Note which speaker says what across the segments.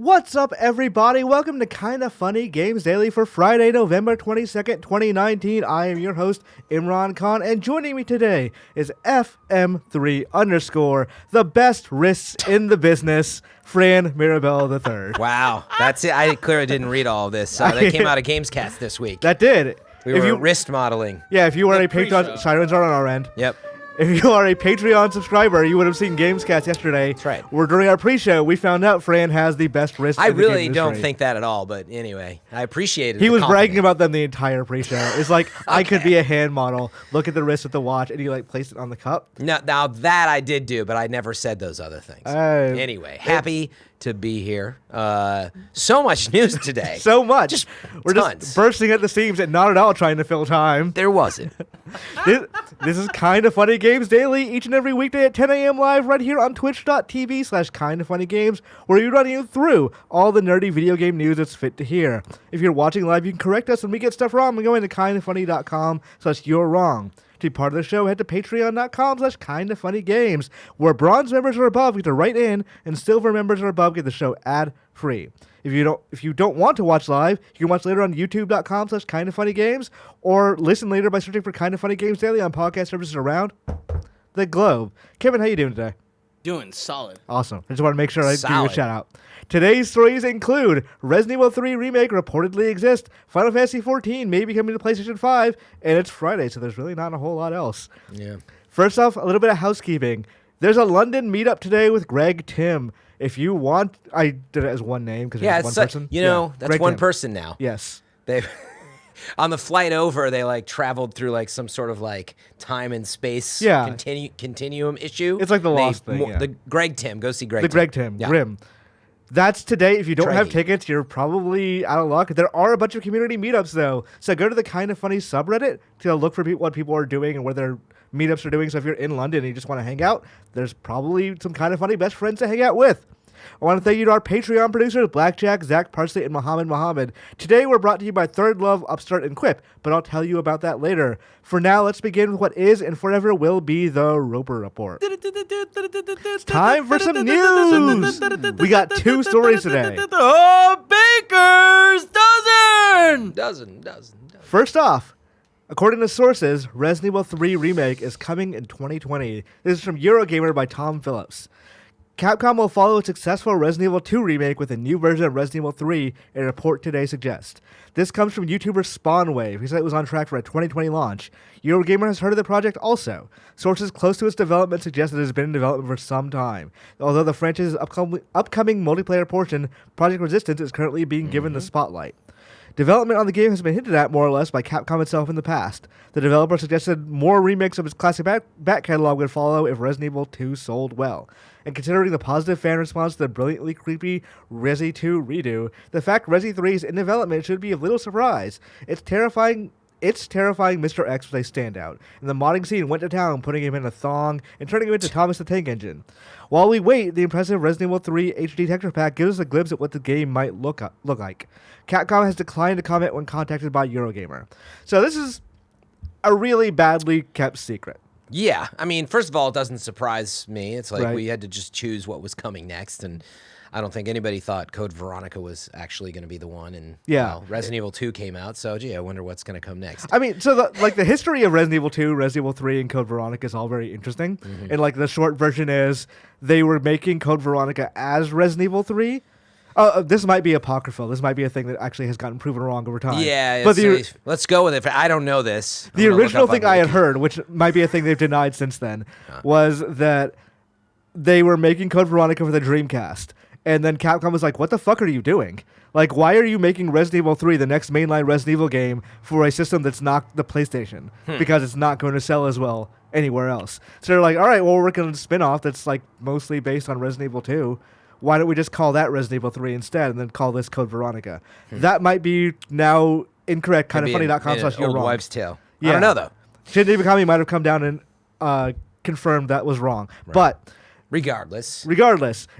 Speaker 1: What's up, everybody? Welcome to Kinda Funny Games Daily for Friday, November 22nd, 2019. I am your host, Imran Khan, and joining me today is FM3_, the best wrists in the business, Fran Mirabelle III.
Speaker 2: Wow, that's it. I clearly didn't read all of this. That came out of Gamescast this week.
Speaker 1: That did.
Speaker 2: We were wrist modeling.
Speaker 1: Yeah, if you were a Patreon, sirens are on our end.
Speaker 2: Yep.
Speaker 1: If you are a Patreon subscriber, you would have seen Gamescast yesterday.
Speaker 2: That's right.
Speaker 1: Where during our pre-show, we found out Fran has the best wrist.
Speaker 2: I
Speaker 1: in the
Speaker 2: really
Speaker 1: game
Speaker 2: don't
Speaker 1: industry.
Speaker 2: think that at all, but anyway, I appreciate it.
Speaker 1: He was bragging about them the entire pre-show. It's like, I could be a hand model, look at the wrist with the watch, and you like place it on the cup.
Speaker 2: Now that I did do, but I never said those other things. Anyway, happy to be here. So much news today.
Speaker 1: So much.
Speaker 2: Just
Speaker 1: We're
Speaker 2: tons.
Speaker 1: just bursting at the seams and not at all trying to fill time.
Speaker 2: There wasn't.
Speaker 1: This is Kinda Funny Games Daily, each and every weekday at 10 a.m. live right here on twitch.tv/kindafunnygames, where we run you through all the nerdy video game news that's fit to hear. If you're watching live, you can correct us when we get stuff wrong by going to kindafunny.com/you're wrong. To be part of the show, head to patreon.com/kindafunnygames, where bronze members are above get to write in, and silver members are above get the show ad-free. If you don't want to watch live, you can watch later on youtube.com/kindafunnygames, or listen later by searching for Kinda Funny Games Daily on podcast services around the globe. Kevin, how you doing today?
Speaker 3: Doing solid.
Speaker 1: Awesome. I just want to make sure I give you a
Speaker 2: Solid.
Speaker 1: shout out. Today's stories include Resident Evil 3 Remake reportedly exists, Final Fantasy 14 may be coming to PlayStation 5, and it's Friday, so there's really not a whole lot else.
Speaker 2: Yeah.
Speaker 1: First off, a little bit of housekeeping. There's a London meetup today with Greg Tim. If you want, I did it as one name because
Speaker 2: Yeah,
Speaker 1: it's
Speaker 2: it's
Speaker 1: one
Speaker 2: such,
Speaker 1: person.
Speaker 2: that's
Speaker 1: Greg
Speaker 2: one
Speaker 1: Tim.
Speaker 2: person now.
Speaker 1: Yes.
Speaker 2: They on the flight over, they like traveled through like some sort of like time and space continuum issue.
Speaker 1: It's like the Lost thing, yeah.
Speaker 2: The Greg Tim, go see Greg.
Speaker 1: The Greg Tim,
Speaker 2: Yeah.
Speaker 1: Grim. That's today. If you don't have
Speaker 2: Treggy.
Speaker 1: tickets, you're probably out of luck. There are a bunch of community meetups, though. So go to the Kinda Funny subreddit to look for what people are doing and where their meetups are doing. So if you're in London and you just want to hang out, there's probably some Kinda Funny best friends to hang out with. I want to thank you to our Patreon producers, Blackjack, Zach Parsley, and Mohammed. Today we're brought to you by THIRDLOVE, Upstart, and QUIP, but I'll tell you about that later. For now, let's begin with what is and forever will be the Roper Report. It's time for some news! We got two stories today.
Speaker 3: Baker's dozen!
Speaker 2: Dozen.
Speaker 1: First off, according to sources, Resident Evil 3 Remake is coming in 2020. This is from Eurogamer by Tom Phillips. Capcom will follow a successful Resident Evil 2 remake with a new version of Resident Evil 3, a report today suggests. This comes from YouTuber Spawnwave. He said it was on track for a 2020 launch. Eurogamer has heard of the project also. Sources close to its development suggest that it has been in development for some time. Although the franchise's upcoming multiplayer portion, Project Resistance, is currently being given the spotlight. Development on the game has been hinted at more or less by Capcom itself in the past. The developer suggested more remakes of its classic back catalog would follow if Resident Evil 2 sold well. And considering the positive fan response to the brilliantly creepy Resi 2 redo, the fact Resi 3 is in development should be of little surprise. It's terrifying Mr. X was a standout, and the modding scene went to town, putting him in a thong and turning him into Thomas the Tank Engine. While we wait, the impressive Resident Evil 3 HD texture pack gives us a glimpse at what the game might look like. Capcom has declined to comment when contacted by Eurogamer. So this is a really badly kept secret.
Speaker 2: Yeah, I mean, first of all, it doesn't surprise me. It's like
Speaker 1: Right.
Speaker 2: we had to just choose what was coming next, and I don't think anybody thought Code Veronica was actually going to be the one. And well, Resident Evil 2 came out, so gee, I wonder what's going to come next.
Speaker 1: I mean, so the history of Resident Evil 2, Resident Evil 3, and Code Veronica is all very interesting.
Speaker 2: Mm-hmm.
Speaker 1: And like the short version is they were making Code Veronica as Resident Evil 3. This might be apocryphal. This might be a thing that actually has gotten proven wrong over time.
Speaker 2: Yeah,
Speaker 1: but
Speaker 2: let's go with it. I don't know this.
Speaker 1: The original thing I had heard, which might be a thing they've denied since then, was that they were making Code Veronica for the Dreamcast. And then Capcom was like, what the fuck are you doing? Like, why are you making Resident Evil 3, the next mainline Resident Evil game, for a system that's not the PlayStation? Because it's not going to sell as well anywhere else. So they're like, all right, well, we're working on a spin-off that's like mostly based on Resident Evil 2. Why don't we just call that Resident Evil 3 instead and then call this Code Veronica? That might be now incorrect. Kindafunny.com/you're
Speaker 2: old
Speaker 1: wrong.
Speaker 2: wives' tale.
Speaker 1: Yeah.
Speaker 2: I don't know, though.
Speaker 1: Shinji Mikami might have come down and confirmed that was wrong.
Speaker 2: Right.
Speaker 1: But
Speaker 2: regardless,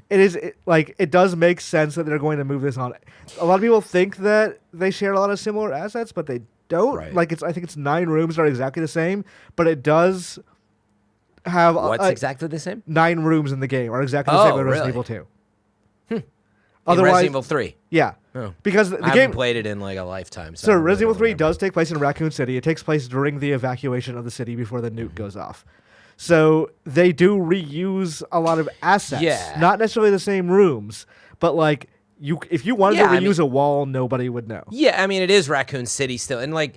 Speaker 1: it does make sense that they're going to move this on. A lot of people think that they share a lot of similar assets, but they don't.
Speaker 2: Right.
Speaker 1: I think it's 9 rooms that are exactly the same, but it does have
Speaker 2: what's exactly the same?
Speaker 1: 9 rooms in the game are exactly the same as Resident Evil 2. Otherwise,
Speaker 2: Resident Evil 3.
Speaker 1: Yeah.
Speaker 2: Oh.
Speaker 1: Because the
Speaker 2: I
Speaker 1: game
Speaker 2: haven't played it in like a lifetime.
Speaker 1: So
Speaker 2: I
Speaker 1: Resident Evil 3
Speaker 2: remember.
Speaker 1: does take place in Raccoon City. It takes place during the evacuation of the city before the nuke goes off. So they do reuse a lot of assets.
Speaker 2: Yeah.
Speaker 1: Not necessarily the same rooms, but like if you wanted to reuse a wall, nobody would know.
Speaker 2: Yeah, I mean, it is Raccoon City still. And like,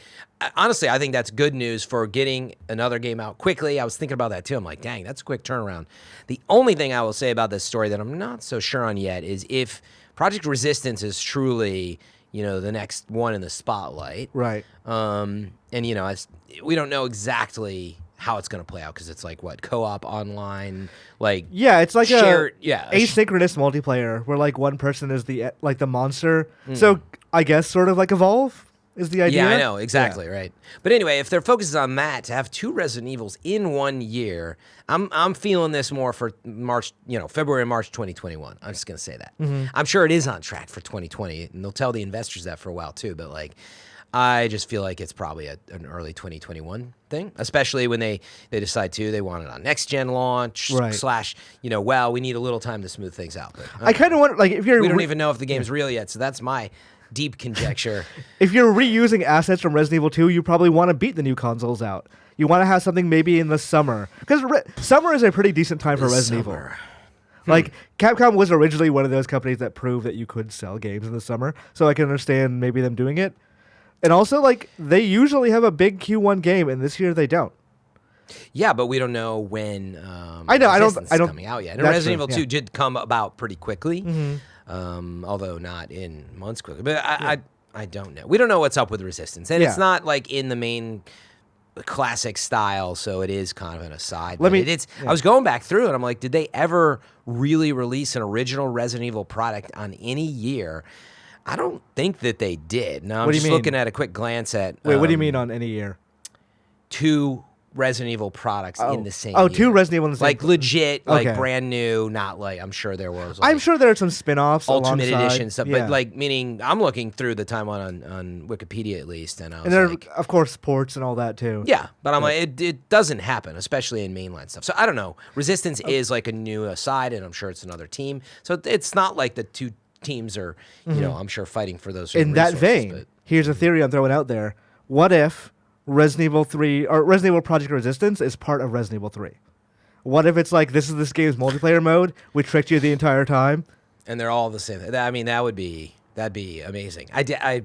Speaker 2: honestly, I think that's good news for getting another game out quickly. I was thinking about that too. I'm like, dang, that's a quick turnaround. The only thing I will say about this story that I'm not so sure on yet is if Project Resistance is truly, the next one in the spotlight.
Speaker 1: Right.
Speaker 2: And, we don't know exactly how it's going to play out because it's like what, co-op online, like
Speaker 1: it's like
Speaker 2: shared,
Speaker 1: asynchronous multiplayer where like one person is the monster. So I guess sort of like Evolve is the idea.
Speaker 2: Yeah, I know exactly right. But anyway, if their focus is on that, to have 2 Resident Evils in 1 year, I'm feeling this more for March, February and March 2021. I'm just gonna say that. I'm sure it is on track for 2020, and they'll tell the investors that for a while too. But like, I just feel like it's probably an early 2021 thing, especially when they decide they want it on next gen launch / we need a little time to smooth things out. But
Speaker 1: I kind of wonder, like, if you're
Speaker 2: we don't even know if the game's real yet, so that's my deep conjecture.
Speaker 1: If you're reusing assets from Resident Evil 2, you probably want to beat the new consoles out. You want to have something maybe in the summer, because summer is a pretty decent time for Resident Evil. Like, Capcom was originally one of those companies that proved that you could sell games in the summer, so I can understand maybe them doing it. And also, like, they usually have a big Q1 game, and this year they don't.
Speaker 2: Yeah, but we don't know when
Speaker 1: I don't
Speaker 2: coming out yet. And Resident Evil 2 did come about pretty quickly, although not in months quickly. But I don't know. We don't know what's up with Resistance. And it's not like in the main classic style, so it is kind of an aside. I was going back through it. I'm like, did they ever really release an original Resident Evil product on any year? I don't think that they did. Now, I'm just looking at a quick glance at...
Speaker 1: Wait, what do you mean on any year?
Speaker 2: 2 Resident Evil products in the same year.
Speaker 1: 2 Resident Evil in the same...
Speaker 2: Like legit, like brand new, not like... I'm sure there was... Like,
Speaker 1: I'm sure there are some spin-offs
Speaker 2: Ultimate
Speaker 1: alongside.
Speaker 2: Edition stuff, but like, meaning I'm looking through the timeline on Wikipedia at least, and I was
Speaker 1: and there
Speaker 2: like...
Speaker 1: are, of course, ports and all that too.
Speaker 2: Yeah, but I'm like, it doesn't happen, especially in mainline stuff. So I don't know. Resistance is like a new aside, and I'm sure it's another team. So it's not like the 2 teams are, I'm sure fighting for those
Speaker 1: in that vein, here's a theory I'm throwing out there. What if Resident Evil 3 or Resident Evil Project Resistance is part of Resident Evil 3? What if it's like, this is this game's multiplayer mode, we tricked you the entire time,
Speaker 2: and they're all the same? I mean, that'd be amazing. I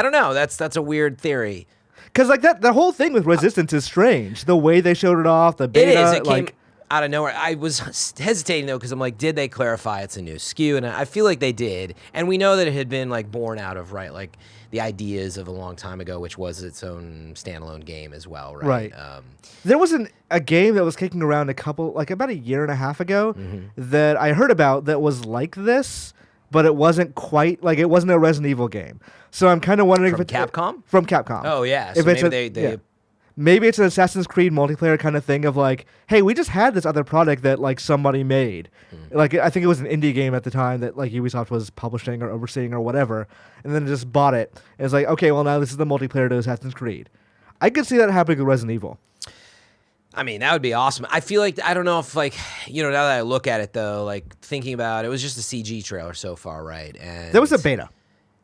Speaker 2: don't know. That's a weird theory.
Speaker 1: Because like that, the whole thing with Resistance is strange. The way they showed it off, the beta,
Speaker 2: it is. It came out of nowhere. I was hesitating though, because I'm like, did they clarify it's a new SKU? And I feel like they did. And we know that it had been like born out of like the ideas of a long time ago, which was its own standalone game as well, right?
Speaker 1: There was a game that was kicking around about a year and a half ago that I heard about that was like this, but it wasn't quite like, it wasn't a Resident Evil game. So I'm kind of wondering
Speaker 2: if it's
Speaker 1: Capcom. From Capcom.
Speaker 2: Oh yeah.
Speaker 1: If
Speaker 2: so
Speaker 1: it's
Speaker 2: maybe
Speaker 1: maybe it's an Assassin's Creed multiplayer kind of thing of like, hey, we just had this other product that like somebody made. Like, I think it was an indie game at the time that like Ubisoft was publishing or overseeing or whatever, and then just bought it. And it's like, okay, well now this is the multiplayer to Assassin's Creed. I could see that happening with Resident Evil.
Speaker 2: I mean, that would be awesome. I feel like, I don't know if like, now that I look at it though, like thinking about it was just a CG trailer so far, right? And
Speaker 1: there was a beta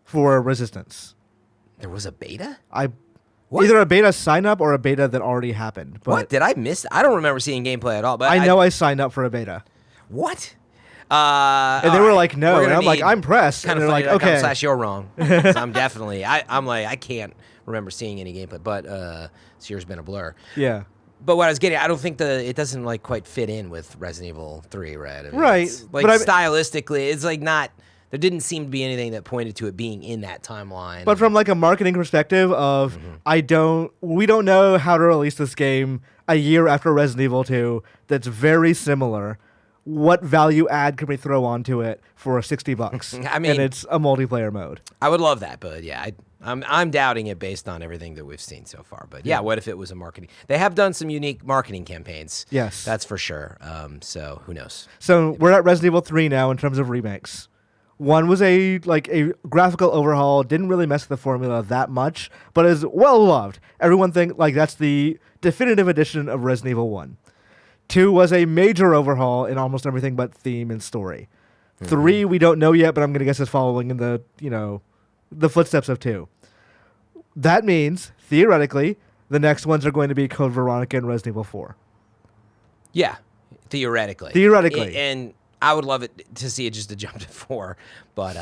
Speaker 1: for Resistance.
Speaker 2: There was a beta?
Speaker 1: What? Either a beta sign up or a beta that already happened. But
Speaker 2: what? Did I miss? I don't remember seeing gameplay at all. But
Speaker 1: I know I signed up for a beta.
Speaker 2: What?
Speaker 1: And they were like, no. And I'm like, I'm pressed.
Speaker 2: Kind
Speaker 1: and
Speaker 2: of
Speaker 1: they're like, okay.
Speaker 2: / you're wrong. I'm definitely, I'm like, I can't remember seeing any gameplay, but this year's been a blur.
Speaker 1: Yeah.
Speaker 2: But what I was getting, I don't think it doesn't like quite fit in with Resident Evil 3, right? I mean,
Speaker 1: right.
Speaker 2: Like, stylistically, it's like not... There didn't seem to be anything that pointed to it being in that timeline.
Speaker 1: But from like a marketing perspective of, we don't know how to release this game a year after Resident Evil 2 that's very similar. What value add can we throw onto it for $60?
Speaker 2: I mean,
Speaker 1: and it's a multiplayer mode.
Speaker 2: I would love that, but yeah, I'm doubting it based on everything that we've seen so far. But yeah, what if it was a marketing? They have done some unique marketing campaigns.
Speaker 1: Yes,
Speaker 2: that's for sure. So who knows?
Speaker 1: So we're at Resident Evil 3 now in terms of remakes. One was a graphical overhaul, didn't really mess with the formula that much, but is well loved. Everyone think like that's the definitive edition of Resident Evil 1. 2 was a major overhaul in almost everything but theme and story. 3 we don't know yet, but I'm gonna guess is following in the the footsteps of 2. That means theoretically the next ones are going to be Code Veronica and Resident Evil 4.
Speaker 2: Yeah, theoretically. And I would love it to see it just to jump to 4, but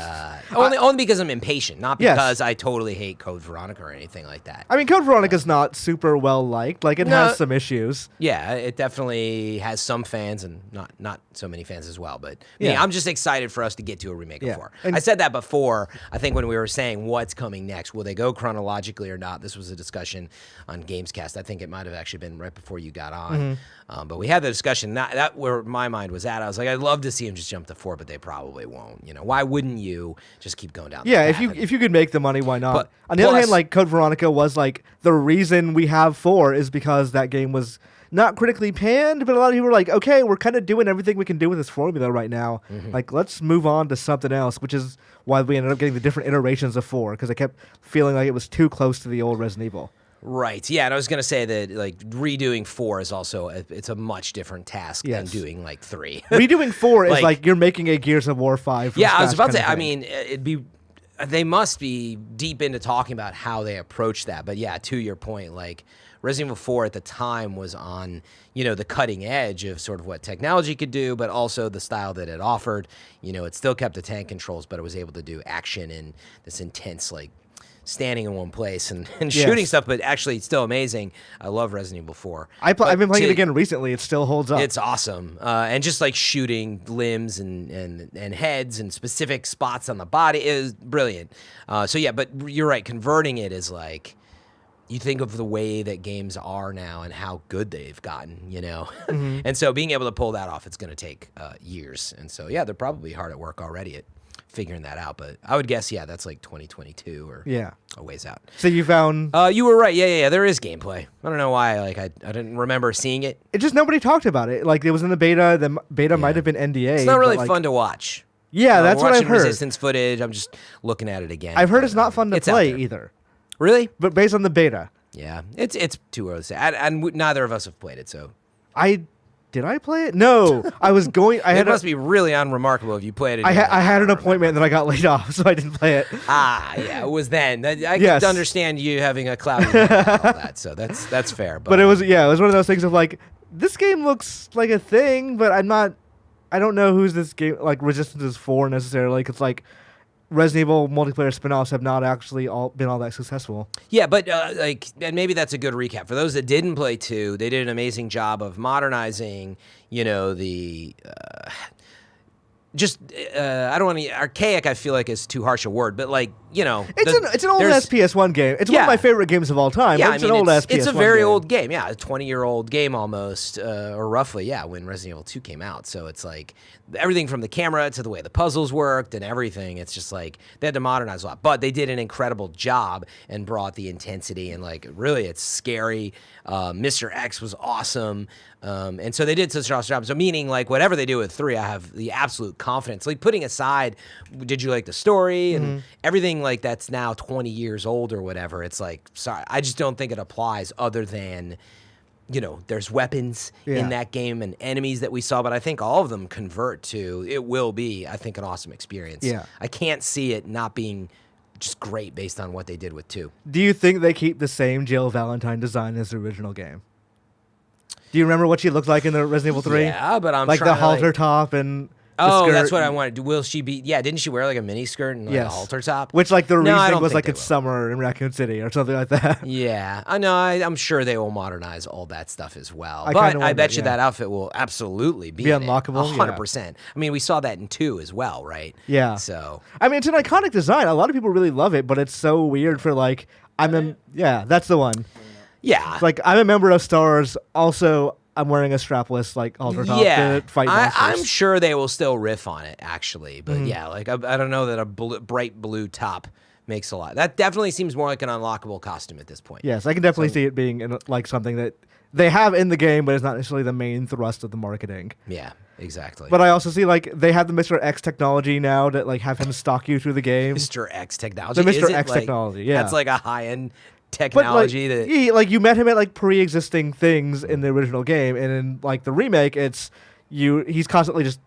Speaker 2: only because I'm impatient, not because I totally hate Code Veronica or anything like that.
Speaker 1: I mean, Code Veronica's not super well liked. Like, it has some issues.
Speaker 2: Yeah, it definitely has some fans and not so many fans as well. But I'm just excited for us to get to a remake of 4. I said that before, I think, when we were saying what's coming next. Will they go chronologically or not? This was a discussion on Gamescast. I think it might have actually been right before you got on. But we had the discussion. That where my mind was at. I was like, I'd love to see him just jump to 4, but they probably won't. Why wouldn't you just keep going down?
Speaker 1: Yeah, if you could make the money, why not? But on the other hand, like, Code Veronica was like the reason we have 4 is because that game was not critically panned, but a lot of people were like, okay, we're kind of doing everything we can do with this formula right now. Like, let's move on to something else, which is why we ended up getting the different iterations of 4, because I kept feeling like it was too close to the old Resident Evil.
Speaker 2: Right. Yeah, and I was going to say that, like, redoing 4 is also it's a much different task than doing, like, 3.
Speaker 1: Redoing 4 is like you're making a Gears of War 5.
Speaker 2: Yeah, I was about to say, I mean, they must be deep into talking about how they approach that. But yeah, to your point, like, Resident Evil 4 at the time was on, the cutting edge of sort of what technology could do, but also the style that it offered. It still kept the tank controls, but it was able to do action in this intense, like, standing in one place and shooting stuff, but actually it's still amazing. I love Resident Evil 4.
Speaker 1: I've been playing it again recently. It still holds up.
Speaker 2: It's awesome. And just like shooting limbs and heads and specific spots on the body is brilliant. So yeah, but you're right. Converting it is like, you think of the way that games are now and how good they've gotten, And so being able to pull that off, it's going to take years. And so, yeah, they're probably hard at work already at figuring that out, but I would guess that's like 2022 or a ways out.
Speaker 1: So you found
Speaker 2: you were right. Yeah, there is gameplay. I don't know why, like, I didn't remember seeing it.
Speaker 1: It just, nobody talked about it. Like, it was in the beta. The beta might have been NDA.
Speaker 2: It's not really fun to watch.
Speaker 1: Yeah, that's what I've heard.
Speaker 2: Resistance footage. I'm just looking at it again.
Speaker 1: I've heard it's not fun to play either.
Speaker 2: Really?
Speaker 1: But based on the beta.
Speaker 2: Yeah, it's too early to say. And neither of us have played it, so.
Speaker 1: Did I play it? No, I was going.
Speaker 2: It must be really unremarkable if you played it.
Speaker 1: I had an appointment and then I got laid off, so I didn't play it.
Speaker 2: Yeah, it was then. I could understand you having a cloudy mind about all that, so that's fair.
Speaker 1: But it was one of those things of like, this game looks like a thing, but I don't know who's this game like Resistance is for necessarily. It's like Resident Evil multiplayer spin-offs have not actually been all that successful.
Speaker 2: Yeah, but and maybe that's a good recap. For those that didn't play 2, they did an amazing job of modernizing, the I don't want to archaic. I feel like is too harsh a word, but like
Speaker 1: it's an old PS1 game. It's one of my favorite games of all time. Yeah, it's an old PS1 game.
Speaker 2: It's a very old game. Yeah, a 20-year-old game almost, or roughly. Yeah, when Resident Evil 2 came out. So it's like everything from the camera to the way the puzzles worked and everything. It's just like they had to modernize a lot, but they did an incredible job and brought the intensity and like really it's scary. Mr. X was awesome. And so they did such an awesome job. So meaning like whatever they do with 3, I have the absolute confidence. Like putting aside, did you like the story and everything like that's now 20 years old or whatever. It's like, sorry, I just don't think it applies other than, there's weapons in that game and enemies that we saw, but I think all of them convert to, it will be, I think, an awesome experience.
Speaker 1: Yeah.
Speaker 2: I can't see it not being just great based on what they did with 2.
Speaker 1: Do you think they keep the same Jill Valentine design as the original game? Do you remember what she looked like in the Resident Evil 3?
Speaker 2: Yeah, but I'm
Speaker 1: like
Speaker 2: trying
Speaker 1: the halter top and the skirt.
Speaker 2: That's what I wanted. Will she be? Yeah, didn't she wear like a mini skirt and like a halter top?
Speaker 1: Which like the reason was like it's summer in Raccoon City or something like that.
Speaker 2: Yeah, I know. I'm sure they will modernize all that stuff as well. But I bet you that outfit will absolutely be
Speaker 1: unlockable.
Speaker 2: 100%. I mean, we saw that in 2 as well, right?
Speaker 1: Yeah.
Speaker 2: So
Speaker 1: I mean, it's an iconic design. A lot of people really love it, but it's so weird for like that's the one.
Speaker 2: Yeah.
Speaker 1: Like I'm a member of Stars. Also, I'm wearing a strapless like halter top to fight monsters.
Speaker 2: I'm sure they will still riff on it, actually. But yeah, like I don't know that a bright blue top makes a lot. That definitely seems more like an unlockable costume at this point.
Speaker 1: Yes, I can definitely see it being like something that they have in the game, but it's not necessarily the main thrust of the marketing.
Speaker 2: Yeah, exactly.
Speaker 1: But I also see like they have the Mr. X technology now to like have him stalk you through the game.
Speaker 2: Mr. X technology.
Speaker 1: The Mr. X technology. Yeah,
Speaker 2: that's like a high-end technology
Speaker 1: that you met him at like pre-existing things in the original game, and in like the remake, it's he's constantly just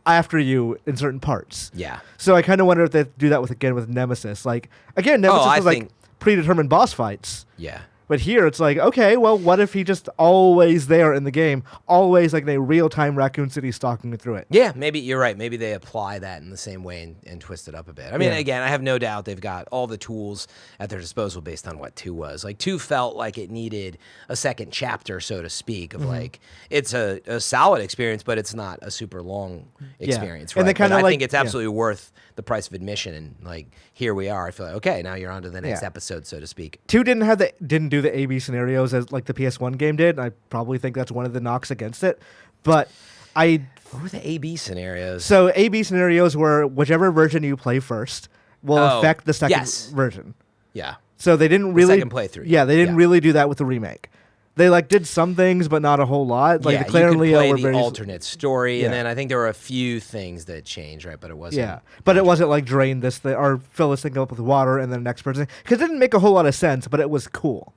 Speaker 1: after you in certain parts.
Speaker 2: Yeah.
Speaker 1: So I kind of wonder if they do that with Nemesis. Like again, Nemesis
Speaker 2: I
Speaker 1: was like
Speaker 2: think-
Speaker 1: predetermined boss fights.
Speaker 2: Yeah.
Speaker 1: But here it's like, okay, well, what if he just always there in the game, always like in a real-time Raccoon City stalking through it?
Speaker 2: Yeah, maybe you're right. Maybe they apply that in the same way and twist it up a bit. I mean, again, I have no doubt they've got all the tools at their disposal based on what 2 was. Like 2 felt like it needed a second chapter, so to speak, of like, it's a solid experience, but it's not a super long experience, right?
Speaker 1: And they
Speaker 2: But
Speaker 1: kinda
Speaker 2: I
Speaker 1: like-
Speaker 2: think it's absolutely worth the price of admission. And like, here we are. I feel like, okay, now you're on to the next episode, so to speak.
Speaker 1: 2 didn't do the A/B scenarios as like the PS1 game did. I probably think that's one of the knocks against it. But
Speaker 2: What were the A/B scenarios?
Speaker 1: so A/B scenarios were whichever version you play first will affect the second
Speaker 2: yes.
Speaker 1: version.
Speaker 2: Yeah.
Speaker 1: So they didn't really
Speaker 2: second playthrough.
Speaker 1: Yeah, they didn't
Speaker 2: Yeah.
Speaker 1: really do that with the remake. They like did some things, but not a whole lot. Like
Speaker 2: yeah,
Speaker 1: the Claire
Speaker 2: you
Speaker 1: and
Speaker 2: could
Speaker 1: Leo
Speaker 2: play
Speaker 1: were
Speaker 2: the
Speaker 1: very
Speaker 2: alternate story,
Speaker 1: Yeah.
Speaker 2: and then I think there were a few things that changed, right? But it wasn't.
Speaker 1: Yeah, but it wasn't like drain this thing or fill this thing up with water and then the next person, because it didn't make a whole lot of sense, but it was cool.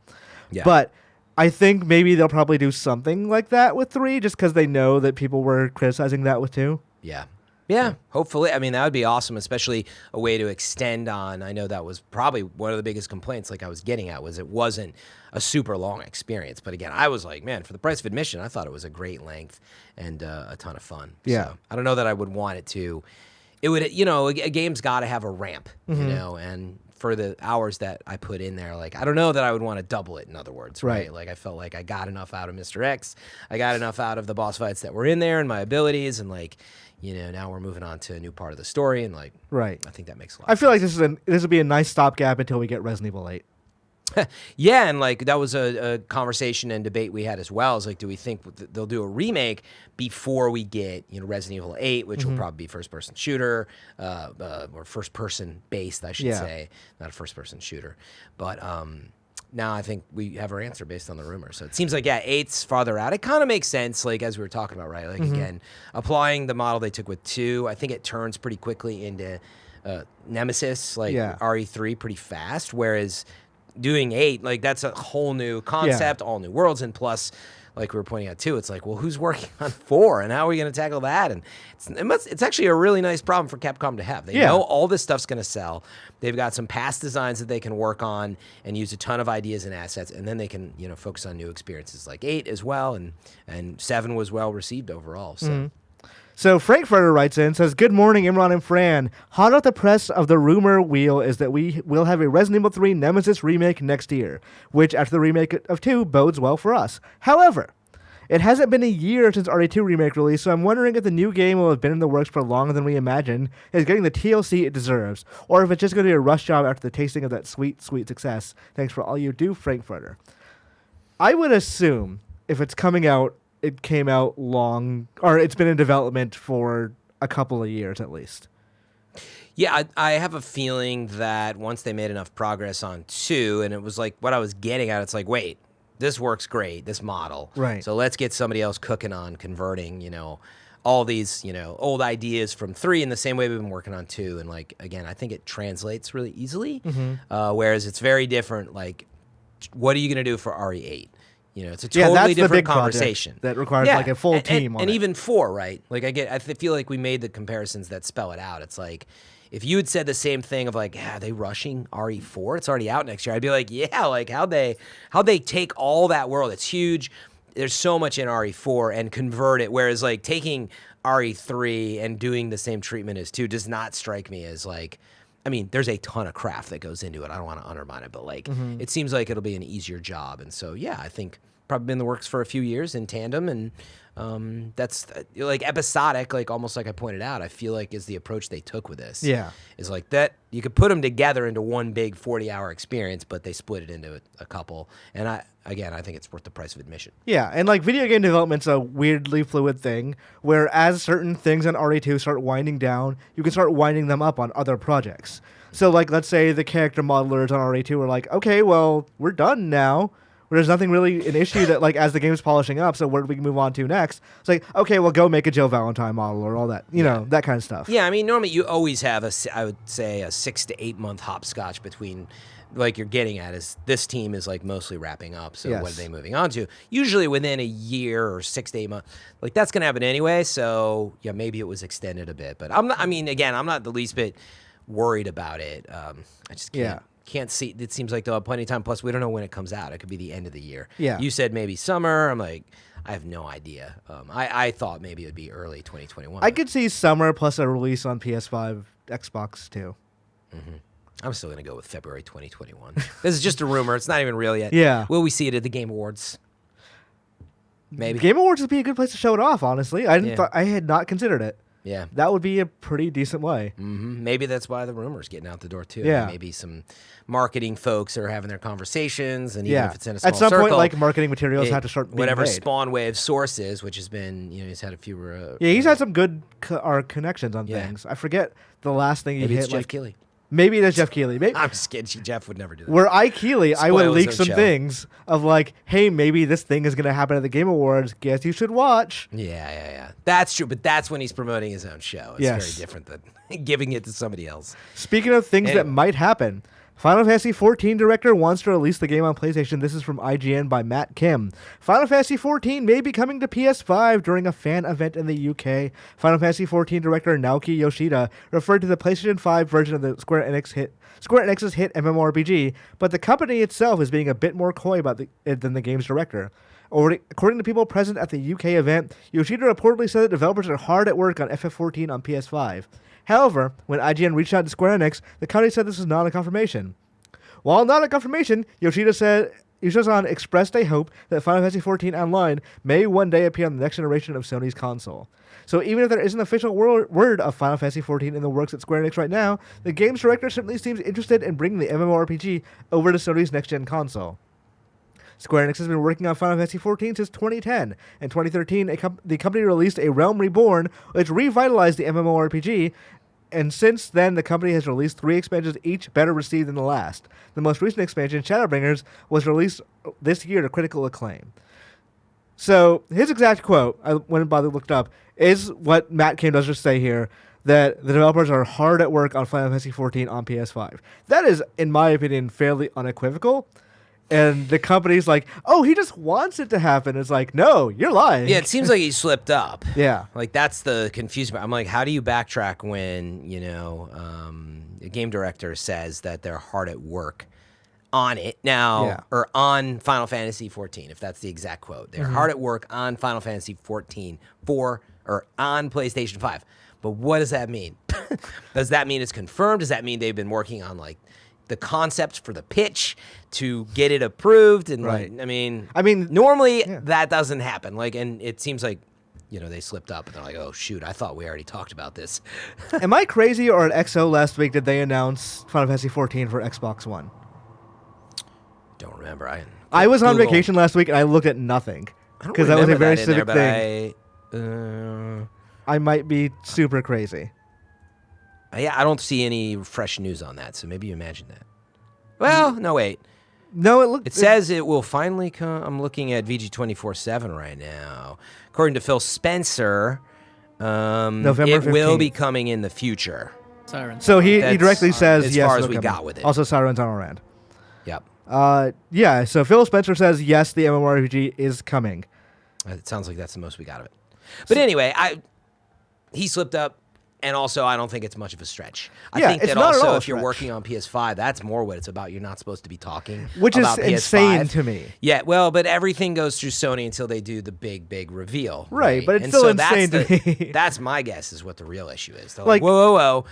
Speaker 2: Yeah.
Speaker 1: But I think maybe they'll probably do something like that with 3, just because they know that people were criticizing that with 2.
Speaker 2: Yeah. Yeah, hopefully. I mean, that would be awesome, especially a way to extend on. I know that was probably one of the biggest complaints like I was getting at was it wasn't a super long experience. But again, I was like, man, for the price of admission, I thought it was a great length and a ton of fun.
Speaker 1: Yeah.
Speaker 2: So I don't know that I would want it to. It would, a game's got to have a ramp, you know, and for the hours that I put in there, like, I don't know that I would want to double it, in other words, right?
Speaker 1: Right.
Speaker 2: Like, I felt like I got enough out of Mr. X. I got enough out of the boss fights that were in there and my abilities, and, like, now we're moving on to a new part of the story, and, like,
Speaker 1: Right.
Speaker 2: I think that makes a lot
Speaker 1: I
Speaker 2: of
Speaker 1: feel like this would be a nice stopgap until we get Resident Evil 8.
Speaker 2: Yeah, and like that was a conversation and debate we had as well. Is like, do we think they'll do a remake before we get Resident Evil 8, which will probably be first-person shooter or first-person based, I should say, not a first-person shooter. But now I think we have our answer based on the rumor. So it seems like 8's farther out. It kind of makes sense, like as we were talking about, right? Like again, applying the model they took with 2, I think it turns pretty quickly into Nemesis, like RE3, pretty fast, whereas doing 8, like that's a whole new concept, all new worlds, and plus, like we were pointing out too, it's like, well, who's working on 4, and how are we going to tackle that? And it's actually a really nice problem for Capcom to have. They know all this stuff's going to sell. They've got some past designs that they can work on and use a ton of ideas and assets, and then they can focus on new experiences like 8 as well, and 7 was well received overall. So.
Speaker 1: So Frankfurter writes in, says, "Good morning, Imran and Fran. Hot off the press of the rumor wheel is that we will have a Resident Evil 3 Nemesis remake next year, which after the remake of 2 bodes well for us. However, it hasn't been a year since RE2 remake release, so I'm wondering if the new game will have been in the works for longer than we imagined, is getting the TLC it deserves, or if it's just going to be a rush job after the tasting of that sweet, sweet success. Thanks for all you do, Frankfurter." I would assume if it's coming out, it came out it's been in development for a couple of years at least.
Speaker 2: Yeah, I have a feeling that once they made enough progress on 2, and it was like what I was getting at, it's like, wait, this works great, this model.
Speaker 1: Right.
Speaker 2: So let's get somebody else cooking on converting, all these, old ideas from 3 in the same way we've been working on 2. And like, again, I think it translates really easily, whereas it's very different. Like, what are you going to do for RE8? It's a totally
Speaker 1: that's the
Speaker 2: different
Speaker 1: big
Speaker 2: conversation
Speaker 1: that requires like a full team on
Speaker 2: and
Speaker 1: it.
Speaker 2: even 4, right? Like I feel like we made the comparisons that spell it out. It's like if you had said the same thing of like, are they rushing RE4? It's already out next year. I'd be like, yeah, like how'd they take all that world? It's huge. There's so much in RE4 and convert it. Whereas like taking RE3 and doing the same treatment as 2 does not strike me as like. I mean, there's a ton of craft that goes into it. I don't want to undermine it, but like, it seems like it'll be an easier job. And so, yeah, I think probably been in the works for a few years in tandem. And that's like episodic, like almost like I pointed out, I feel like is the approach they took with this.
Speaker 1: Yeah.
Speaker 2: Is like that you could put them together into one big 40-hour experience, but they split it into a couple. And I think it's worth the price of admission.
Speaker 1: Yeah, and like video game development's a weirdly fluid thing, where as certain things on RE2 start winding down, you can start winding them up on other projects. So like, let's say the character modelers on RE2 are like, okay, well, we're done now. There's nothing really an issue that like as the game's polishing up, so where do we move on to next? It's like, okay, well, go make a Jill Valentine model or all that, that kind of stuff.
Speaker 2: Yeah, I mean, normally you always have I would say a 6 to 8 month hopscotch between like you're getting at is this team is like mostly wrapping up. So what
Speaker 1: Yes.
Speaker 2: are they moving on to? Usually within a year or 6 to 8 months. Like that's going to happen anyway. So yeah, maybe it was extended a bit. But I'm not the least bit worried about it. I just can't see. It seems like they'll have plenty of time. Plus, we don't know when it comes out. It could be the end of the year.
Speaker 1: Yeah.
Speaker 2: You said maybe summer. I'm like, I have no idea. I thought maybe it would be early 2021.
Speaker 1: I could see summer plus a release on PS5, Xbox too.
Speaker 2: I'm still going to go with February 2021. This is just a rumor. It's not even real yet.
Speaker 1: Yeah.
Speaker 2: Will we see it at the Game Awards? Maybe.
Speaker 1: Game Awards would be a good place to show it off. Honestly, I had not considered it.
Speaker 2: Yeah.
Speaker 1: That would be a pretty decent way.
Speaker 2: Maybe that's why the rumor's getting out the door too.
Speaker 1: Yeah.
Speaker 2: Maybe some marketing folks are having their conversations, and even if it's in a small
Speaker 1: At some
Speaker 2: circle,
Speaker 1: point, like marketing materials have to start being
Speaker 2: whatever
Speaker 1: made.
Speaker 2: Spawn Wave source is, which has been, he's had a few.
Speaker 1: He's had some good connections on
Speaker 2: Yeah.
Speaker 1: things. I forget the last thing he
Speaker 2: Maybe
Speaker 1: hit.
Speaker 2: it's Jeff Keighley.
Speaker 1: Maybe it is Jeff Keighley. Maybe
Speaker 2: I'm just kidding. Jeff would never do that.
Speaker 1: were I Keighley, I would
Speaker 2: Spoil his
Speaker 1: leak
Speaker 2: own
Speaker 1: some
Speaker 2: show.
Speaker 1: things of like, hey, maybe this thing is going to happen at the Game Awards. Guess you should watch.
Speaker 2: Yeah. That's true, but that's when he's promoting his own show. It's
Speaker 1: Yes.
Speaker 2: very different than giving it to somebody else.
Speaker 1: Speaking of things that
Speaker 2: Anyway.
Speaker 1: might happen, Final Fantasy XIV director wants to release the game on PlayStation. This is from IGN by Matt Kim. Final Fantasy XIV may be coming to PS5 during a fan event in the UK. Final Fantasy XIV director Naoki Yoshida referred to the PlayStation 5 version of the Square Enix's hit MMORPG, but the company itself is being a bit more coy about it than the game's director. According to people present at the UK event, Yoshida reportedly said that developers are hard at work on FF14 on PS5. However, when IGN reached out to Square Enix, the company said this was not a confirmation. While not a confirmation, Yoshida-san expressed a hope that Final Fantasy XIV Online may one day appear on the next generation of Sony's console. So even if there isn't an official word of Final Fantasy XIV in the works at Square Enix right now, the game's director certainly seems interested in bringing the MMORPG over to Sony's next-gen console. Square Enix has been working on Final Fantasy XIV since 2010. In 2013, the company released A Realm Reborn, which revitalized the MMORPG, and since then, the company has released 3 expansions, each better received than the last. The most recent expansion, Shadowbringers, was released this year to critical acclaim. So, his exact quote, I went and bothered and looked up, is what Matt Kim does just say here, that the developers are hard at work on Final Fantasy XIV on PS5. That is, in my opinion, fairly unequivocal. And the company's like, oh, he just wants it to happen. It's like, no, you're lying.
Speaker 2: Yeah, it seems like he slipped up.
Speaker 1: Yeah.
Speaker 2: Like, that's the confusing part. I'm like, how do you backtrack when, a game director says that they're hard at work on it now, or on Final Fantasy XIV, if that's the exact quote. They're hard at work on Final Fantasy XIV or on PlayStation 5. But what does that mean? Does that mean it's confirmed? Does that mean they've been working on, like, the concept for the pitch to get it approved? And
Speaker 1: Right.
Speaker 2: I mean,
Speaker 1: normally
Speaker 2: that doesn't happen. Like, and it seems like, they slipped up and they're like, oh shoot, I thought we already talked about this.
Speaker 1: Am I crazy, or at XO last week did they announce Final Fantasy XIV for Xbox One?
Speaker 2: Don't remember.
Speaker 1: I was on
Speaker 2: Google.
Speaker 1: vacation last week and I looked at nothing
Speaker 2: I don't
Speaker 1: because that was a
Speaker 2: remember
Speaker 1: very
Speaker 2: that in
Speaker 1: specific
Speaker 2: there,
Speaker 1: thing.
Speaker 2: but
Speaker 1: I might be super crazy.
Speaker 2: yeah, I don't see any fresh news on that. So maybe you imagine that. Well, no, wait.
Speaker 1: No,
Speaker 2: It says it will finally come. I'm looking at VG247 right now. According to Phil Spencer,
Speaker 1: November
Speaker 2: it will
Speaker 1: 15th.
Speaker 2: be coming in the future.
Speaker 3: Sirens.
Speaker 1: So he
Speaker 2: That's
Speaker 1: directly says
Speaker 2: as
Speaker 1: yes.
Speaker 2: far as
Speaker 1: it'll
Speaker 2: we
Speaker 1: come
Speaker 2: got
Speaker 1: in.
Speaker 2: with it.
Speaker 1: Also, Sirens on our end.
Speaker 2: Yep.
Speaker 1: Yeah. So Phil Spencer says yes, the MMORPG is coming.
Speaker 2: It sounds like that's the most we got of it. But anyway, he slipped up, and also I don't think it's much of a stretch. I
Speaker 1: Yeah,
Speaker 2: think
Speaker 1: it's
Speaker 2: that
Speaker 1: not at all
Speaker 2: also
Speaker 1: a
Speaker 2: if you're
Speaker 1: stretch.
Speaker 2: working on PS5, that's more what it's about. You're not supposed to be talking
Speaker 1: Which is
Speaker 2: about PS5.
Speaker 1: insane to me.
Speaker 2: Yeah, well, but everything goes through Sony until they do the big reveal.
Speaker 1: Right, but it's
Speaker 2: And
Speaker 1: still
Speaker 2: so
Speaker 1: insane
Speaker 2: that's
Speaker 1: to me.
Speaker 2: That's my guess is what the real issue is. They're
Speaker 1: Like-
Speaker 2: like, whoa.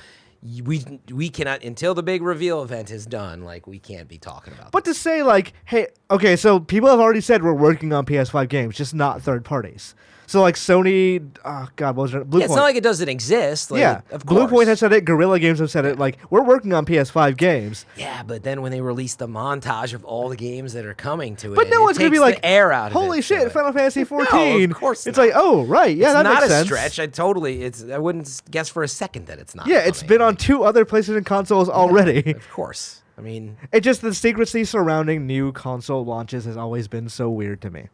Speaker 2: We cannot, until the big reveal event is done, like, we can't be talking about
Speaker 1: But to say like, hey, okay, so people have already said we're working on PS5 games, just not third parties. So like Sony, what was it? Blue
Speaker 2: It's
Speaker 1: Point.
Speaker 2: not like it doesn't exist. Like,
Speaker 1: yeah,
Speaker 2: of
Speaker 1: Blue
Speaker 2: course.
Speaker 1: Point has said it. Guerrilla Games have said it. Like, we're working on PS5 games.
Speaker 2: Yeah, but then when they release the montage of all the games that are coming to it,
Speaker 1: But no
Speaker 2: it
Speaker 1: one's gonna be
Speaker 2: takes
Speaker 1: like,
Speaker 2: the air out of
Speaker 1: holy
Speaker 2: it.
Speaker 1: shit,
Speaker 2: So
Speaker 1: Final Fantasy 14.
Speaker 2: No, of course
Speaker 1: It's
Speaker 2: not.
Speaker 1: like, oh, right, yeah,
Speaker 2: it's
Speaker 1: that
Speaker 2: not
Speaker 1: makes
Speaker 2: a
Speaker 1: sense.
Speaker 2: stretch. I wouldn't guess for a second that it's not.
Speaker 1: Yeah, it's
Speaker 2: coming.
Speaker 1: been on 2 other PlayStation consoles already.
Speaker 2: Of course. I mean,
Speaker 1: It just, the secrecy surrounding new console launches has always been so weird to me.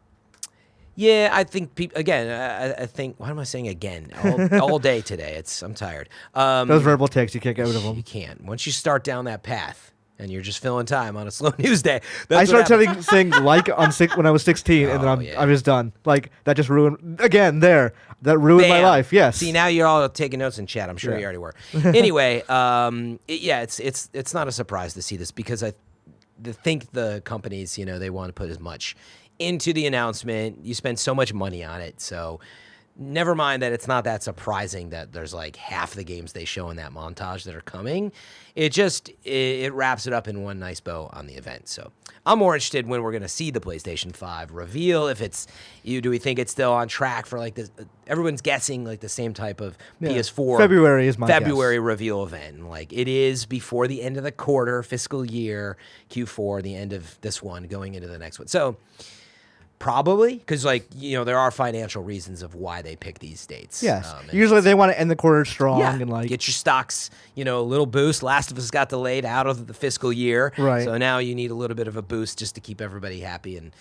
Speaker 2: yeah, I think people again. I think. Why am I saying again? All day today. I'm tired.
Speaker 1: Those verbal takes, you can't get rid of
Speaker 2: You
Speaker 1: them.
Speaker 2: can't. Once you start down that path, and you're just filling time on a slow news day.
Speaker 1: I started saying like when I was 16, and then
Speaker 2: yeah.
Speaker 1: I was done. Like that just ruined that ruined my life. Yes.
Speaker 2: See, now you're all taking notes in chat. I'm sure you already were. Anyway, it's not a surprise to see this because I think the companies, they want to put as much into the announcement. You spend so much money on it, so never mind that it's not that surprising that there's like half the games they show in that montage that are coming. It wraps it up in one nice bow on the event. So I'm more interested when we're going to see the PlayStation 5 reveal. If it's do we think it's still on track for like this? Everyone's guessing like the same type of PS4
Speaker 1: February is my guess.
Speaker 2: reveal event. And, like it is before the end of the quarter, fiscal year, Q4, the end of this one, going into the next one. So probably, because there are financial reasons of why they pick these dates.
Speaker 1: Yes, usually they want to end the quarter strong and
Speaker 2: get your stocks, a little boost. Last of Us got delayed out of the fiscal year,
Speaker 1: right?
Speaker 2: So now you need a little bit of a boost just to keep everybody happy. And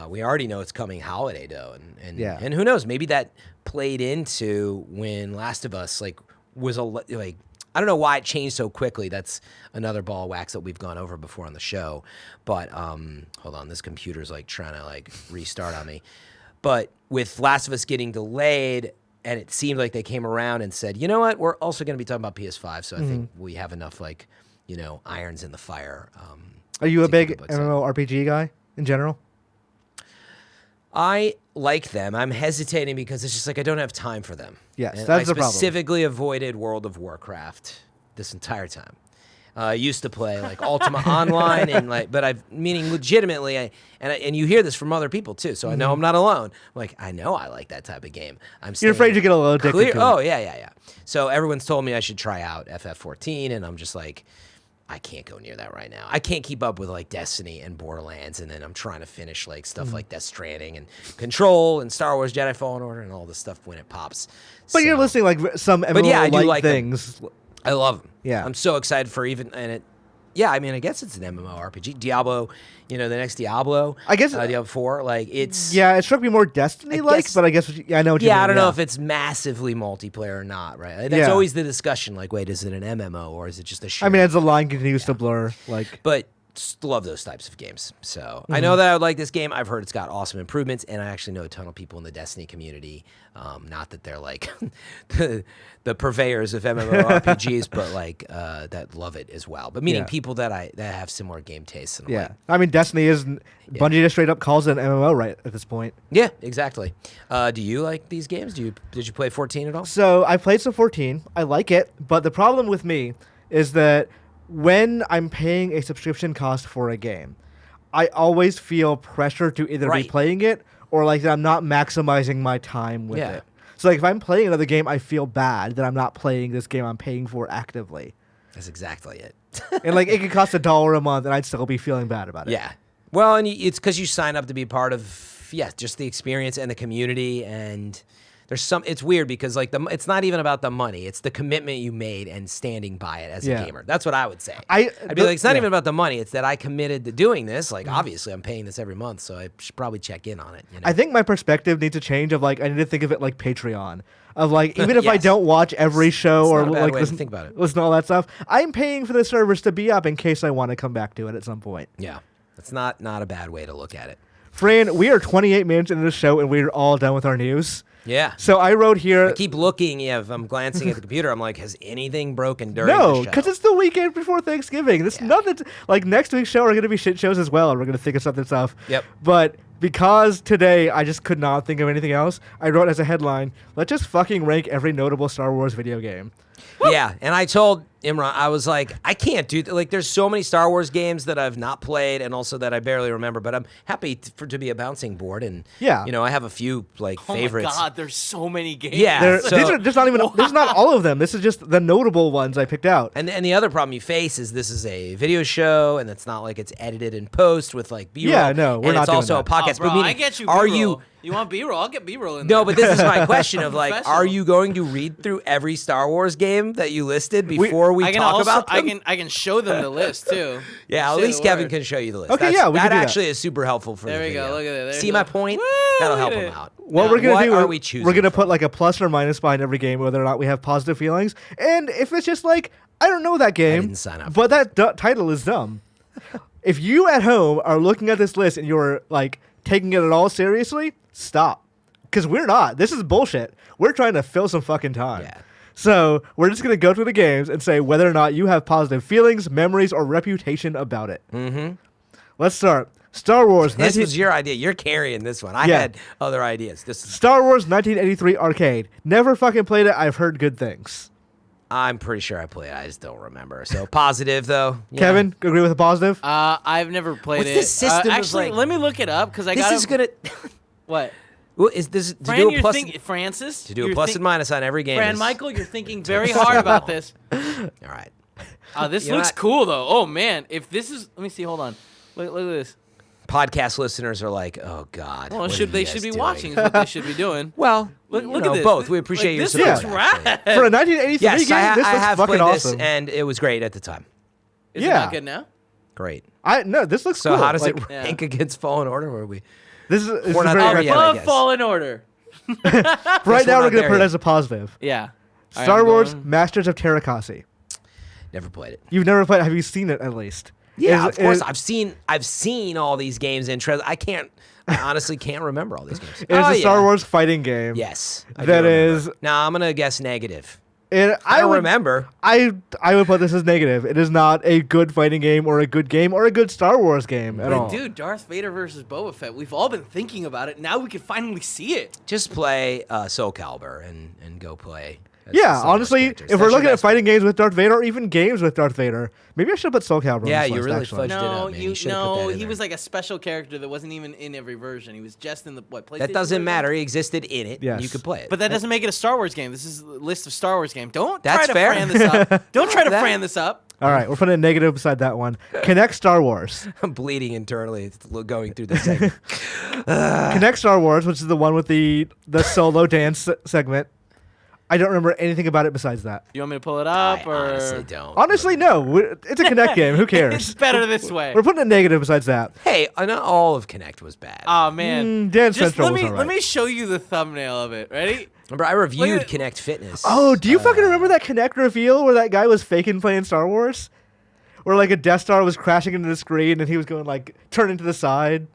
Speaker 2: we already know it's coming holiday though, and who knows? Maybe that played into when Last of Us was I don't know why it changed so quickly. That's another ball of wax that we've gone over before on the show. But hold on, this computer's trying to restart on me. But with Last of Us getting delayed, and it seemed like they came around and said, you know what, we're also going to be talking about PS5, so I think we have enough irons in the fire.
Speaker 1: Are you a big MMORPG guy in general?
Speaker 2: I like them. I'm hesitating because it's just I don't have time for them.
Speaker 1: Yes,
Speaker 2: and
Speaker 1: that's the problem.
Speaker 2: I specifically avoided World of Warcraft this entire time. I used to play Ultima Online but I've meaning legitimately. And you hear this from other people too, so I know I'm not alone. I know I like that type of game.
Speaker 1: You're afraid you get a little addicted to it.
Speaker 2: Oh yeah. So everyone's told me I should try out FF14, and I'm just I can't go near that right now. I can't keep up with Destiny and Borderlands, and then I'm trying to finish stuff like Death Stranding and Control and Star Wars Jedi Fallen Order and all this stuff when it pops.
Speaker 1: But you're listing some MMO things.
Speaker 2: Them. I love them.
Speaker 1: Yeah,
Speaker 2: I'm so excited for I guess it's an MMORPG. Diablo, the next Diablo.
Speaker 1: I guess
Speaker 2: Diablo 4. It's
Speaker 1: it struck me more Destiny-like, but I guess I know what you mean.
Speaker 2: I don't know if it's massively multiplayer or not. Right? That's always the discussion. Wait, is it an MMO or is it just a show?
Speaker 1: I mean, as the line continues to blur,
Speaker 2: but love those types of games. So I know that I would like this game. I've heard it's got awesome improvements, and I actually know a ton of people in the Destiny community. Not that they're the purveyors of MMORPGs, but that love it as well. But meaning people that have similar game tastes. And
Speaker 1: I mean, Destiny Bungie just straight up calls it an MMO right at this point.
Speaker 2: Yeah, exactly. Do you like these games? Did you play 14 at all?
Speaker 1: So I played some 14. I like it, but the problem with me is that when I'm paying a subscription cost for a game, I always feel pressure to either be playing it or that I'm not maximizing my time with it. So if I'm playing another game, I feel bad that I'm not playing this game I'm paying for actively.
Speaker 2: That's exactly it.
Speaker 1: And it could cost $1 a month, and I'd still be feeling bad about it.
Speaker 2: Yeah. Well, and it's because you sign up to be part of just the experience and the community, and it's weird because it's not even about the money. It's the commitment you made and standing by it as a gamer. That's what I would say. I'd be it's not even about the money. It's that I committed to doing this. Obviously I'm paying this every month, so I should probably check in on it.
Speaker 1: I think my perspective needs to change I need to think of it like Patreon. Even if I don't watch every show or
Speaker 2: listen
Speaker 1: to all that stuff, I'm paying for the servers to be up in case I want to come back to it at some point.
Speaker 2: Yeah. That's not a bad way to look at it.
Speaker 1: Fran, we are 28 minutes into the show and we're all done with our news.
Speaker 2: Yeah.
Speaker 1: So I wrote here.
Speaker 2: I keep looking. If I'm glancing at the computer, I'm has anything broken during the show?
Speaker 1: No, because it's the weekend before Thanksgiving. This nothing. Next week's show are going to be shit shows as well, and we're going to think of something stuff.
Speaker 2: Yep.
Speaker 1: But because today I just could not think of anything else, I wrote as a headline, let's just fucking rank every notable Star Wars video game.
Speaker 2: Yeah, and I told Imran, I was I can't do there's so many Star Wars games that I've not played and also that I barely remember, but I'm happy to be a bouncing board, and I have a few favorites.
Speaker 3: Oh my god, there's so many games.
Speaker 2: Yeah,
Speaker 1: these are just not even. This is not all of them. This is just the notable ones I picked out.
Speaker 2: And the other problem you face is this is a video show, and it's not it's edited in post with B-roll.
Speaker 1: Yeah, no, we're
Speaker 2: and
Speaker 1: not
Speaker 2: it's also
Speaker 1: doing
Speaker 2: a podcast.
Speaker 3: Bro,
Speaker 2: but meaning,
Speaker 3: I get you.
Speaker 2: Are
Speaker 3: B-roll. You want B-roll? I'll get B-roll in there.
Speaker 2: No, but this is my question of are you going to read through every Star Wars game that you listed before we talk about them?
Speaker 3: I can show them the list too.
Speaker 2: Yeah, at least Kevin can show you the list.
Speaker 1: Okay,
Speaker 2: we
Speaker 1: can do that.
Speaker 2: actually is super helpful for
Speaker 3: there
Speaker 2: the
Speaker 3: we
Speaker 2: video.
Speaker 3: go. Look at it.
Speaker 2: See my point? That'll help him out.
Speaker 1: What we're gonna do?
Speaker 2: Are we choosing?
Speaker 1: We're gonna put a plus or minus behind every game, whether or not we have positive feelings, and if it's just I don't know that game.
Speaker 2: didn't sign up
Speaker 1: But that title is dumb. If you at home are looking at this list and you're like taking it at all seriously, stop. Because we're not. This is bullshit. We're trying to fill some fucking time.
Speaker 2: Yeah.
Speaker 1: So we're just going to go through the games and say whether or not you have positive feelings, memories, or reputation about it.
Speaker 2: Mm-hmm.
Speaker 1: Let's start. Star Wars.
Speaker 2: This was your idea. You're carrying this one. I
Speaker 1: Yeah.
Speaker 2: had other ideas. This is.
Speaker 1: Star Wars 1983 arcade. Never fucking played it. I've heard good things.
Speaker 2: I'm pretty sure I played it. I just don't remember. So positive though. Yeah.
Speaker 1: Kevin, agree with a positive?
Speaker 3: I've never played
Speaker 2: What's
Speaker 3: it.
Speaker 2: this system of,
Speaker 3: actually,
Speaker 2: like-
Speaker 3: let me look it up because I
Speaker 2: This
Speaker 3: got
Speaker 2: is gonna.
Speaker 3: What?
Speaker 2: Well, is this to
Speaker 3: Fran,
Speaker 2: do a
Speaker 3: you're
Speaker 2: plus?
Speaker 3: thinking Francis.
Speaker 2: To do a
Speaker 3: you're
Speaker 2: plus
Speaker 3: think-
Speaker 2: and minus on every game.
Speaker 3: Fran
Speaker 2: is-
Speaker 3: Michael, you're thinking very hard about this.
Speaker 2: All right.
Speaker 3: This
Speaker 2: You're
Speaker 3: looks
Speaker 2: not-
Speaker 3: cool though. Oh man, if this is, let me see. Hold on. Look at this.
Speaker 2: Podcast listeners are like, oh god.
Speaker 3: Well,
Speaker 2: what are
Speaker 3: they
Speaker 2: you
Speaker 3: should
Speaker 2: guys
Speaker 3: be
Speaker 2: doing?
Speaker 3: watching. Is what they should be doing.
Speaker 2: Well,
Speaker 3: Look
Speaker 2: you
Speaker 3: at
Speaker 2: know,
Speaker 3: this.
Speaker 2: both. We appreciate your
Speaker 3: This
Speaker 2: support.
Speaker 3: looks
Speaker 2: actually.
Speaker 3: rad.
Speaker 1: For a 1983
Speaker 2: Yes,
Speaker 1: game,
Speaker 2: I
Speaker 1: this looks
Speaker 2: have
Speaker 1: fucking
Speaker 2: played
Speaker 1: awesome.
Speaker 2: this, and it was great at the time.
Speaker 3: Is it
Speaker 1: Yeah.
Speaker 3: not good now?
Speaker 2: Great.
Speaker 1: No, this looks
Speaker 2: So
Speaker 1: cool.
Speaker 2: how does
Speaker 1: Like,
Speaker 2: it rank against Fallen Order? Where we?
Speaker 1: This is
Speaker 2: We're not
Speaker 1: very
Speaker 2: there yet, I
Speaker 3: Above
Speaker 2: guess.
Speaker 3: Fallen Order.
Speaker 1: Right
Speaker 2: we're
Speaker 1: now,
Speaker 2: not
Speaker 1: we're going to
Speaker 2: there
Speaker 1: put it
Speaker 2: yet.
Speaker 1: as a positive.
Speaker 3: Yeah. All right,
Speaker 1: Star
Speaker 3: I'm
Speaker 1: Wars
Speaker 3: going-
Speaker 1: Masters of Terrakasi.
Speaker 2: Never played it.
Speaker 1: You've never played. Have you seen it at least?
Speaker 2: Yeah,
Speaker 1: Is-
Speaker 2: of course.
Speaker 1: is-
Speaker 2: I've seen all these games in trailers. I honestly can't remember all these games.
Speaker 1: It is a Star Wars fighting game.
Speaker 2: Yes. I do
Speaker 1: That
Speaker 2: remember.
Speaker 1: is-
Speaker 2: Now I'm gonna guess negative.
Speaker 1: I
Speaker 2: don't
Speaker 1: would
Speaker 2: remember.
Speaker 1: I would put this as negative. It is not a good fighting game or a good Star Wars game at
Speaker 3: But
Speaker 1: all.
Speaker 3: dude, Darth Vader versus Boba Fett. We've all been thinking about it. Now we can finally see it.
Speaker 2: Just play Soul Calibur and go play. as
Speaker 1: Yeah,
Speaker 2: Star Wars
Speaker 1: honestly,
Speaker 2: characters.
Speaker 1: if
Speaker 2: That's
Speaker 1: we're
Speaker 2: your
Speaker 1: looking at
Speaker 2: best
Speaker 1: fighting games with Darth Vader or even games with Darth Vader, maybe I should put Soul Calibur
Speaker 2: Yeah,
Speaker 1: on this
Speaker 2: you
Speaker 1: list,
Speaker 2: really
Speaker 1: actually.
Speaker 2: fudged it
Speaker 3: No,
Speaker 2: up, man. You should've put that in
Speaker 3: he
Speaker 2: there.
Speaker 3: was like a special character that wasn't even in every version. He was just in the PlayStation.
Speaker 2: That doesn't
Speaker 3: version?
Speaker 2: matter. He existed in it.
Speaker 1: Yes.
Speaker 2: You could play it.
Speaker 3: But that doesn't make it a Star Wars game. This is a list of Star Wars games. Don't
Speaker 2: That's
Speaker 3: try to
Speaker 2: fair.
Speaker 3: Fran this up. Don't try to
Speaker 2: That-
Speaker 3: Fran this up.
Speaker 1: All right, we're putting a negative beside that one. Connect Star Wars.
Speaker 2: I'm bleeding internally going through this segment.
Speaker 1: Connect Star Wars, which is the one with the solo dance segment. I don't remember anything about it besides that.
Speaker 3: You want me to pull it
Speaker 2: I
Speaker 3: up or?
Speaker 2: honestly don't.
Speaker 1: Honestly, no. It's a Connect game. Who
Speaker 3: It's
Speaker 1: cares?
Speaker 3: better this way.
Speaker 1: We're putting a negative besides that.
Speaker 2: Hey, not all of Connect was bad.
Speaker 3: Oh man.
Speaker 1: Dance
Speaker 3: Just
Speaker 1: Central
Speaker 3: let
Speaker 1: was
Speaker 3: me
Speaker 1: all
Speaker 3: let
Speaker 1: right.
Speaker 3: me show you the thumbnail of it. Ready?
Speaker 2: Remember, I reviewed
Speaker 3: at-
Speaker 2: Connect Fitness.
Speaker 1: Oh, do you fucking remember that Connect reveal where that guy was faking playing Star Wars? Where like a Death Star was crashing into the screen and he was going like turning to the side.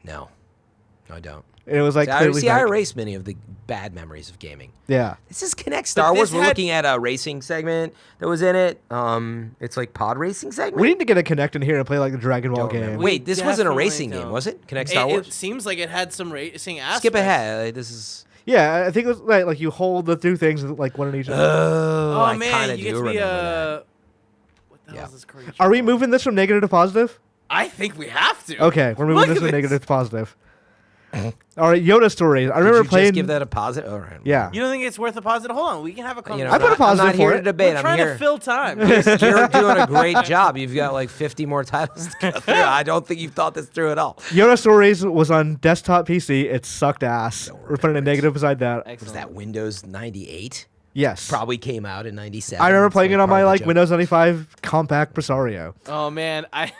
Speaker 2: No, I don't.
Speaker 1: And it was like
Speaker 2: I
Speaker 1: clearly fake.
Speaker 2: erased many of the bad memories of gaming.
Speaker 1: Yeah.
Speaker 2: This is Connect Star Wars.
Speaker 3: this
Speaker 2: We're
Speaker 3: had-
Speaker 2: looking at a racing segment that was in it. It's like pod racing segment.
Speaker 1: We need to get a Connect in here and play like the Dragon Ball
Speaker 2: Don't
Speaker 1: game.
Speaker 2: remember. Wait, this wasn't a
Speaker 3: definitely
Speaker 2: racing game,
Speaker 3: don't.
Speaker 2: was it? Connect Star Wars.
Speaker 3: It seems like it had some racing aspects.
Speaker 2: Skip ahead. This is.
Speaker 1: Yeah, I think it was like you hold the two things like one in each.
Speaker 2: Oh, I
Speaker 3: Oh man,
Speaker 2: kinda
Speaker 3: you get
Speaker 2: do
Speaker 3: to be
Speaker 2: remember that.
Speaker 3: What the
Speaker 2: Yeah.
Speaker 3: hell is this creature?
Speaker 1: Are we
Speaker 3: called?
Speaker 1: moving this from negative to positive?
Speaker 3: I think we have to.
Speaker 1: Okay, we're moving
Speaker 3: Look
Speaker 1: this
Speaker 3: at
Speaker 1: from
Speaker 3: this.
Speaker 1: negative to positive. All right, Yoda stories. I remember
Speaker 2: Did you
Speaker 1: playing.
Speaker 2: just give that a positive? All right.
Speaker 1: Yeah.
Speaker 3: You don't think it's worth a positive? Hold on, we can have a
Speaker 2: You
Speaker 3: conversation.
Speaker 2: know,
Speaker 1: I put a
Speaker 2: I'm
Speaker 1: positive
Speaker 2: not here
Speaker 1: for
Speaker 2: to
Speaker 1: it.
Speaker 2: debate.
Speaker 3: We're
Speaker 2: I'm
Speaker 3: trying
Speaker 2: here.
Speaker 3: to fill time.
Speaker 2: You're doing a great job. You've got like 50 more titles to go through. I don't think you've thought this through at all.
Speaker 1: Yoda Stories was on desktop PC. It sucked ass. We're putting a negative beside that.
Speaker 2: Was
Speaker 3: Excellent.
Speaker 2: that Windows 98?
Speaker 1: Yes.
Speaker 2: Probably came out in 97.
Speaker 1: I remember
Speaker 2: It's
Speaker 1: playing
Speaker 2: like
Speaker 1: it on
Speaker 2: part
Speaker 1: my
Speaker 2: of the
Speaker 1: like
Speaker 2: joke.
Speaker 1: Windows 95 compact Presario.
Speaker 3: Oh man, I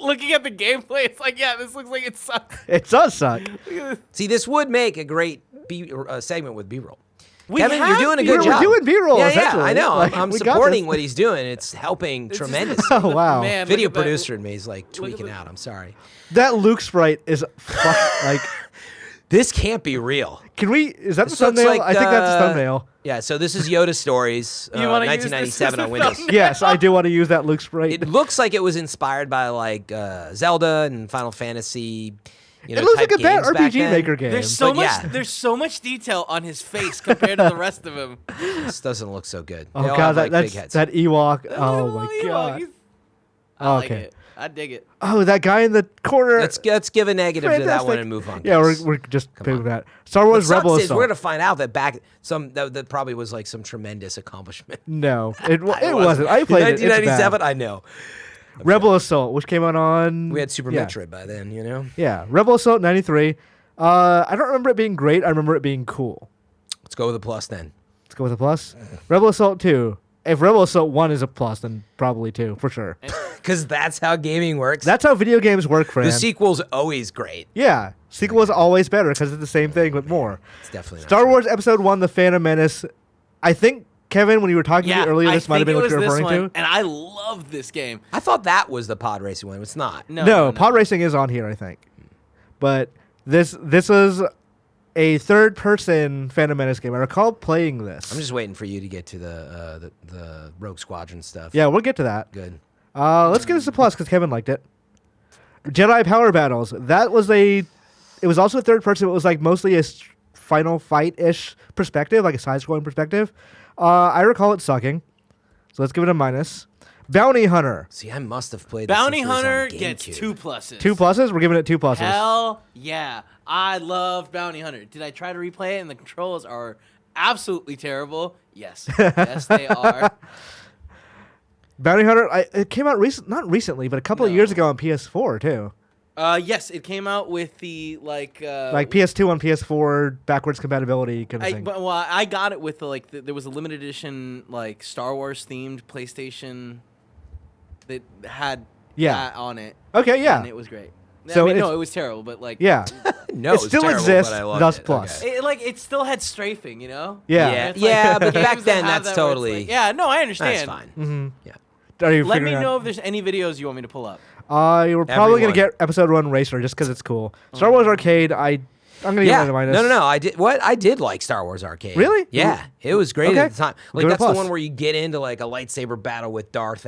Speaker 3: looking at the gameplay, it's like, yeah, this looks like it sucks.
Speaker 1: It does suck.
Speaker 2: See, this would make a great segment with B-roll.
Speaker 3: We
Speaker 2: Kevin, you're
Speaker 3: have
Speaker 2: doing a
Speaker 3: B-roll.
Speaker 2: good
Speaker 1: We're
Speaker 2: job.
Speaker 1: doing B-roll,
Speaker 2: Yeah,
Speaker 1: essentially.
Speaker 2: I know.
Speaker 1: Like,
Speaker 2: I'm
Speaker 1: we got
Speaker 2: supporting
Speaker 1: this.
Speaker 2: what he's doing. It's helping tremendously.
Speaker 1: Oh wow,
Speaker 3: Man,
Speaker 2: Video
Speaker 3: look at that.
Speaker 2: producer in me is like
Speaker 3: Look at
Speaker 2: tweaking
Speaker 3: the-
Speaker 2: out. I'm sorry.
Speaker 1: that Luke sprite is like.
Speaker 2: This can't be real.
Speaker 1: Can we? Is that the
Speaker 2: This looks
Speaker 1: thumbnail?
Speaker 2: like,
Speaker 1: I think that's the thumbnail.
Speaker 2: Yeah, so this is Yoda Stories,
Speaker 3: You wanna use this
Speaker 2: 1997
Speaker 3: as
Speaker 2: on
Speaker 3: a
Speaker 2: Windows.
Speaker 3: thumbnail?
Speaker 1: Yes, I do want to use that Luke sprite.
Speaker 2: It looks like it was inspired by like Zelda and Final Fantasy. You know,
Speaker 1: It looks
Speaker 2: type
Speaker 1: like a bad
Speaker 2: games back
Speaker 1: RPG
Speaker 2: then.
Speaker 1: Maker game.
Speaker 3: There's so
Speaker 2: But
Speaker 3: much.
Speaker 2: yeah.
Speaker 3: There's so much detail on his face compared to the rest of him.
Speaker 2: This doesn't look so good.
Speaker 1: Oh
Speaker 2: They all
Speaker 1: god,
Speaker 2: have, like,
Speaker 1: that's
Speaker 2: big heads.
Speaker 1: that Ewok.
Speaker 3: Look at
Speaker 1: Oh
Speaker 3: the
Speaker 1: my
Speaker 3: little
Speaker 1: god.
Speaker 3: Ewok. I like
Speaker 1: Okay.
Speaker 3: it. I dig it.
Speaker 1: Oh, that guy in the corner.
Speaker 2: Let's give a negative to that
Speaker 1: Fantastic.
Speaker 2: one and move on.
Speaker 1: Yeah,
Speaker 2: guys.
Speaker 1: we're just
Speaker 2: Come
Speaker 1: picking
Speaker 2: on.
Speaker 1: that. Star
Speaker 2: What
Speaker 1: Wars
Speaker 2: sucks
Speaker 1: Rebel
Speaker 2: is
Speaker 1: Assault.
Speaker 2: we're gonna find out that that probably was like some tremendous accomplishment.
Speaker 1: No, it wasn't. I played it. It's
Speaker 2: 1997.
Speaker 1: bad.
Speaker 2: I know.
Speaker 1: Rebel Assault, which came out on.
Speaker 2: We had Super
Speaker 1: yeah.
Speaker 2: Metroid by then, you know.
Speaker 1: Yeah, Rebel Assault '93. I don't remember it being great. I remember it being cool.
Speaker 2: Let's go with a plus then.
Speaker 1: Let's go with a plus. Rebel Assault 2. If Rebel Assault 1 is a plus, then probably 2 for sure.
Speaker 2: Because that's how gaming works.
Speaker 1: That's how video games work, Fran.
Speaker 2: The sequel's always great.
Speaker 1: Yeah, sequel is always better because it's the same thing but more.
Speaker 2: It's definitely not
Speaker 1: Star
Speaker 2: true.
Speaker 1: Wars Episode 1: The Phantom Menace. I think Kevin, when you were talking to me earlier, this might have been what you're referring to.
Speaker 3: And I love this game.
Speaker 2: I thought that was the pod racing one. It's not.
Speaker 1: No, pod racing is on here, I think. But this is a third-person Phantom Menace game. I recall playing this.
Speaker 2: I'm just waiting for you to get to the Rogue Squadron stuff.
Speaker 1: Yeah, we'll get to that.
Speaker 2: Good.
Speaker 1: Let's get this a plus because Kevin liked it. Jedi Power Battles. It was also a third person. It was like mostly a Final Fight-ish perspective, like a side-scrolling perspective. I recall it sucking, so let's give it a minus. Bounty Hunter.
Speaker 2: See, I must have played
Speaker 3: Bounty
Speaker 2: this since it was on
Speaker 3: Hunter gets
Speaker 2: GameCube.
Speaker 3: 2 pluses.
Speaker 1: 2 pluses? We're giving it 2 pluses.
Speaker 3: Hell yeah. I love Bounty Hunter. Did I try to replay it and the controls are absolutely terrible? Yes. Yes, they are.
Speaker 1: Bounty Hunter, it came out not recently, but a couple of years ago on PS4 too.
Speaker 3: Yes, it came out with the like
Speaker 1: PS2 on PS4 backwards compatibility kind of thing.
Speaker 3: I got it with there was a limited edition like Star Wars themed PlayStation that had that on it.
Speaker 1: Okay, yeah.
Speaker 3: And it was great.
Speaker 1: So
Speaker 3: it was terrible, but like
Speaker 1: yeah,
Speaker 2: no,
Speaker 1: it still
Speaker 2: terrible,
Speaker 1: exists.
Speaker 2: but I loved
Speaker 1: Thus
Speaker 2: it.
Speaker 1: plus.
Speaker 2: Okay.
Speaker 3: It still had strafing, you know.
Speaker 1: Yeah.
Speaker 2: Yeah, but back
Speaker 3: games that
Speaker 2: then
Speaker 3: have
Speaker 2: that's
Speaker 3: that where it's
Speaker 2: totally
Speaker 3: like- yeah, no, I
Speaker 2: that's
Speaker 3: understand.
Speaker 2: fine.
Speaker 1: Mm-hmm.
Speaker 2: Yeah.
Speaker 1: Are you
Speaker 3: Let me
Speaker 1: figuring
Speaker 3: know
Speaker 1: out?
Speaker 3: if there's any videos you want me to pull up.
Speaker 1: We're probably gonna
Speaker 2: Everyone.
Speaker 1: get episode 1 Racer just because it's cool. Star Wars Arcade. I'm gonna give it a minus.
Speaker 2: No. I did. What I did like Star Wars Arcade.
Speaker 1: Really?
Speaker 2: Yeah, it was great
Speaker 1: Okay.
Speaker 2: at the time. Like
Speaker 1: Give it a
Speaker 2: that's the
Speaker 1: plus.
Speaker 2: one where you get into like a lightsaber battle with Darth.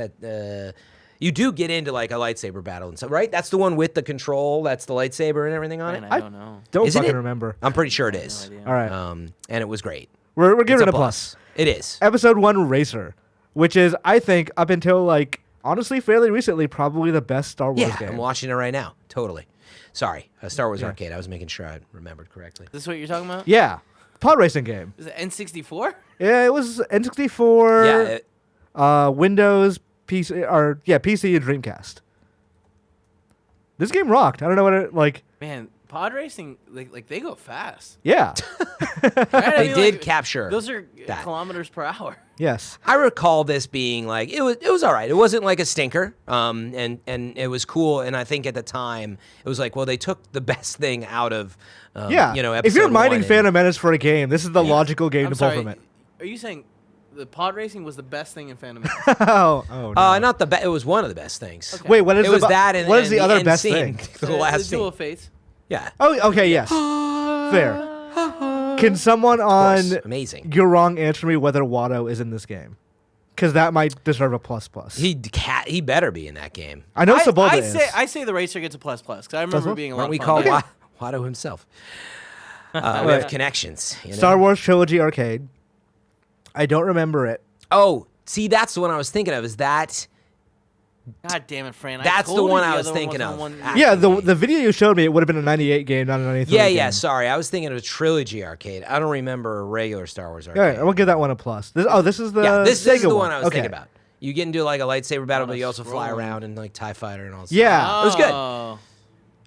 Speaker 2: You do get into like a lightsaber battle and so right. That's the one with the control. That's the lightsaber and everything on
Speaker 3: Man,
Speaker 2: it.
Speaker 3: I don't know.
Speaker 1: Don't
Speaker 2: Isn't
Speaker 1: fucking
Speaker 2: it?
Speaker 1: remember.
Speaker 2: I'm pretty sure it is.
Speaker 3: idea.
Speaker 1: All right,
Speaker 2: And it was great.
Speaker 1: we're
Speaker 2: It's
Speaker 1: giving it a plus.
Speaker 2: It is.
Speaker 1: Episode 1 Racer, which is I think up until like honestly fairly recently probably the best Star Wars
Speaker 2: Yeah,
Speaker 1: game.
Speaker 2: I'm watching it right now. Totally. Sorry, Star Wars Arcade. I was making sure I remembered correctly.
Speaker 3: This is what you're talking about?
Speaker 1: Yeah, pod racing game.
Speaker 3: Is it N64?
Speaker 1: Yeah, it was N64.
Speaker 2: Yeah.
Speaker 1: Windows, PC, PC and Dreamcast. This game rocked. I don't know what it like.
Speaker 3: Man, pod racing, like they go fast.
Speaker 1: Yeah.
Speaker 3: Right? I
Speaker 2: They
Speaker 3: mean,
Speaker 2: did
Speaker 3: like,
Speaker 2: capture.
Speaker 3: Those are
Speaker 2: that.
Speaker 3: kilometers per hour.
Speaker 1: Yes.
Speaker 2: I recall this being like it was all right. It wasn't like a stinker, and it was cool. And I think at the time it was like, well, they took the best thing out of,
Speaker 1: Yeah.
Speaker 2: you know,
Speaker 1: if you're
Speaker 2: episode
Speaker 1: mining
Speaker 2: 1 and-
Speaker 1: Phantom Menace for a game, this is the logical game
Speaker 3: I'm
Speaker 1: to pull
Speaker 3: sorry,
Speaker 1: from it.
Speaker 3: Are you saying the pod racing was the best thing in Phantom Menace?
Speaker 1: Oh no.
Speaker 2: not the best. It was one of the best things.
Speaker 3: Okay.
Speaker 1: Wait, what is
Speaker 2: It was
Speaker 1: the
Speaker 2: that and
Speaker 1: what is
Speaker 2: and
Speaker 1: the other
Speaker 2: end
Speaker 1: best
Speaker 2: scene,
Speaker 1: thing?
Speaker 2: The last
Speaker 3: the Duel
Speaker 2: scene.
Speaker 3: of Fates.
Speaker 2: Yeah.
Speaker 1: Oh, okay, yes. Fair. Can someone
Speaker 2: course.
Speaker 1: on
Speaker 2: Amazing.
Speaker 1: You're Wrong answer me whether Watto is in this game? Because that might deserve a plus plus.
Speaker 2: He better be in that game.
Speaker 1: I know Sabolda
Speaker 3: I
Speaker 1: is.
Speaker 3: say the racer gets a plus because I remember
Speaker 1: plus?
Speaker 3: being a lot
Speaker 2: Aren't we
Speaker 3: of
Speaker 2: call
Speaker 3: fun.
Speaker 2: Watto himself? We have connections. You know?
Speaker 1: Star Wars Trilogy Arcade. I don't remember it.
Speaker 2: Oh, see, that's the one I was thinking of. Is that?
Speaker 3: God damn it, Fran!
Speaker 2: That's
Speaker 3: I
Speaker 2: the
Speaker 3: told
Speaker 2: one
Speaker 3: you
Speaker 2: I
Speaker 3: the
Speaker 2: was
Speaker 3: other
Speaker 2: thinking
Speaker 3: one
Speaker 2: of.
Speaker 3: wasn't the
Speaker 2: Ah.
Speaker 3: one-
Speaker 1: Yeah, the video you showed me, it would have been a 98 game, not a 93
Speaker 2: Yeah,
Speaker 1: game.
Speaker 2: yeah. Sorry, I was thinking of a trilogy arcade. I don't remember a regular Star Wars
Speaker 1: All
Speaker 2: arcade.
Speaker 1: right, we'll give that one a plus. This is the
Speaker 2: This
Speaker 1: Sega
Speaker 2: is the one I was
Speaker 1: okay.
Speaker 2: thinking about. You get into like a lightsaber battle,
Speaker 3: On
Speaker 2: but
Speaker 3: a
Speaker 2: you also fly
Speaker 3: scrolling.
Speaker 2: around and like TIE Fighter and all that
Speaker 1: Yeah.
Speaker 2: stuff. It was good.
Speaker 3: Oh.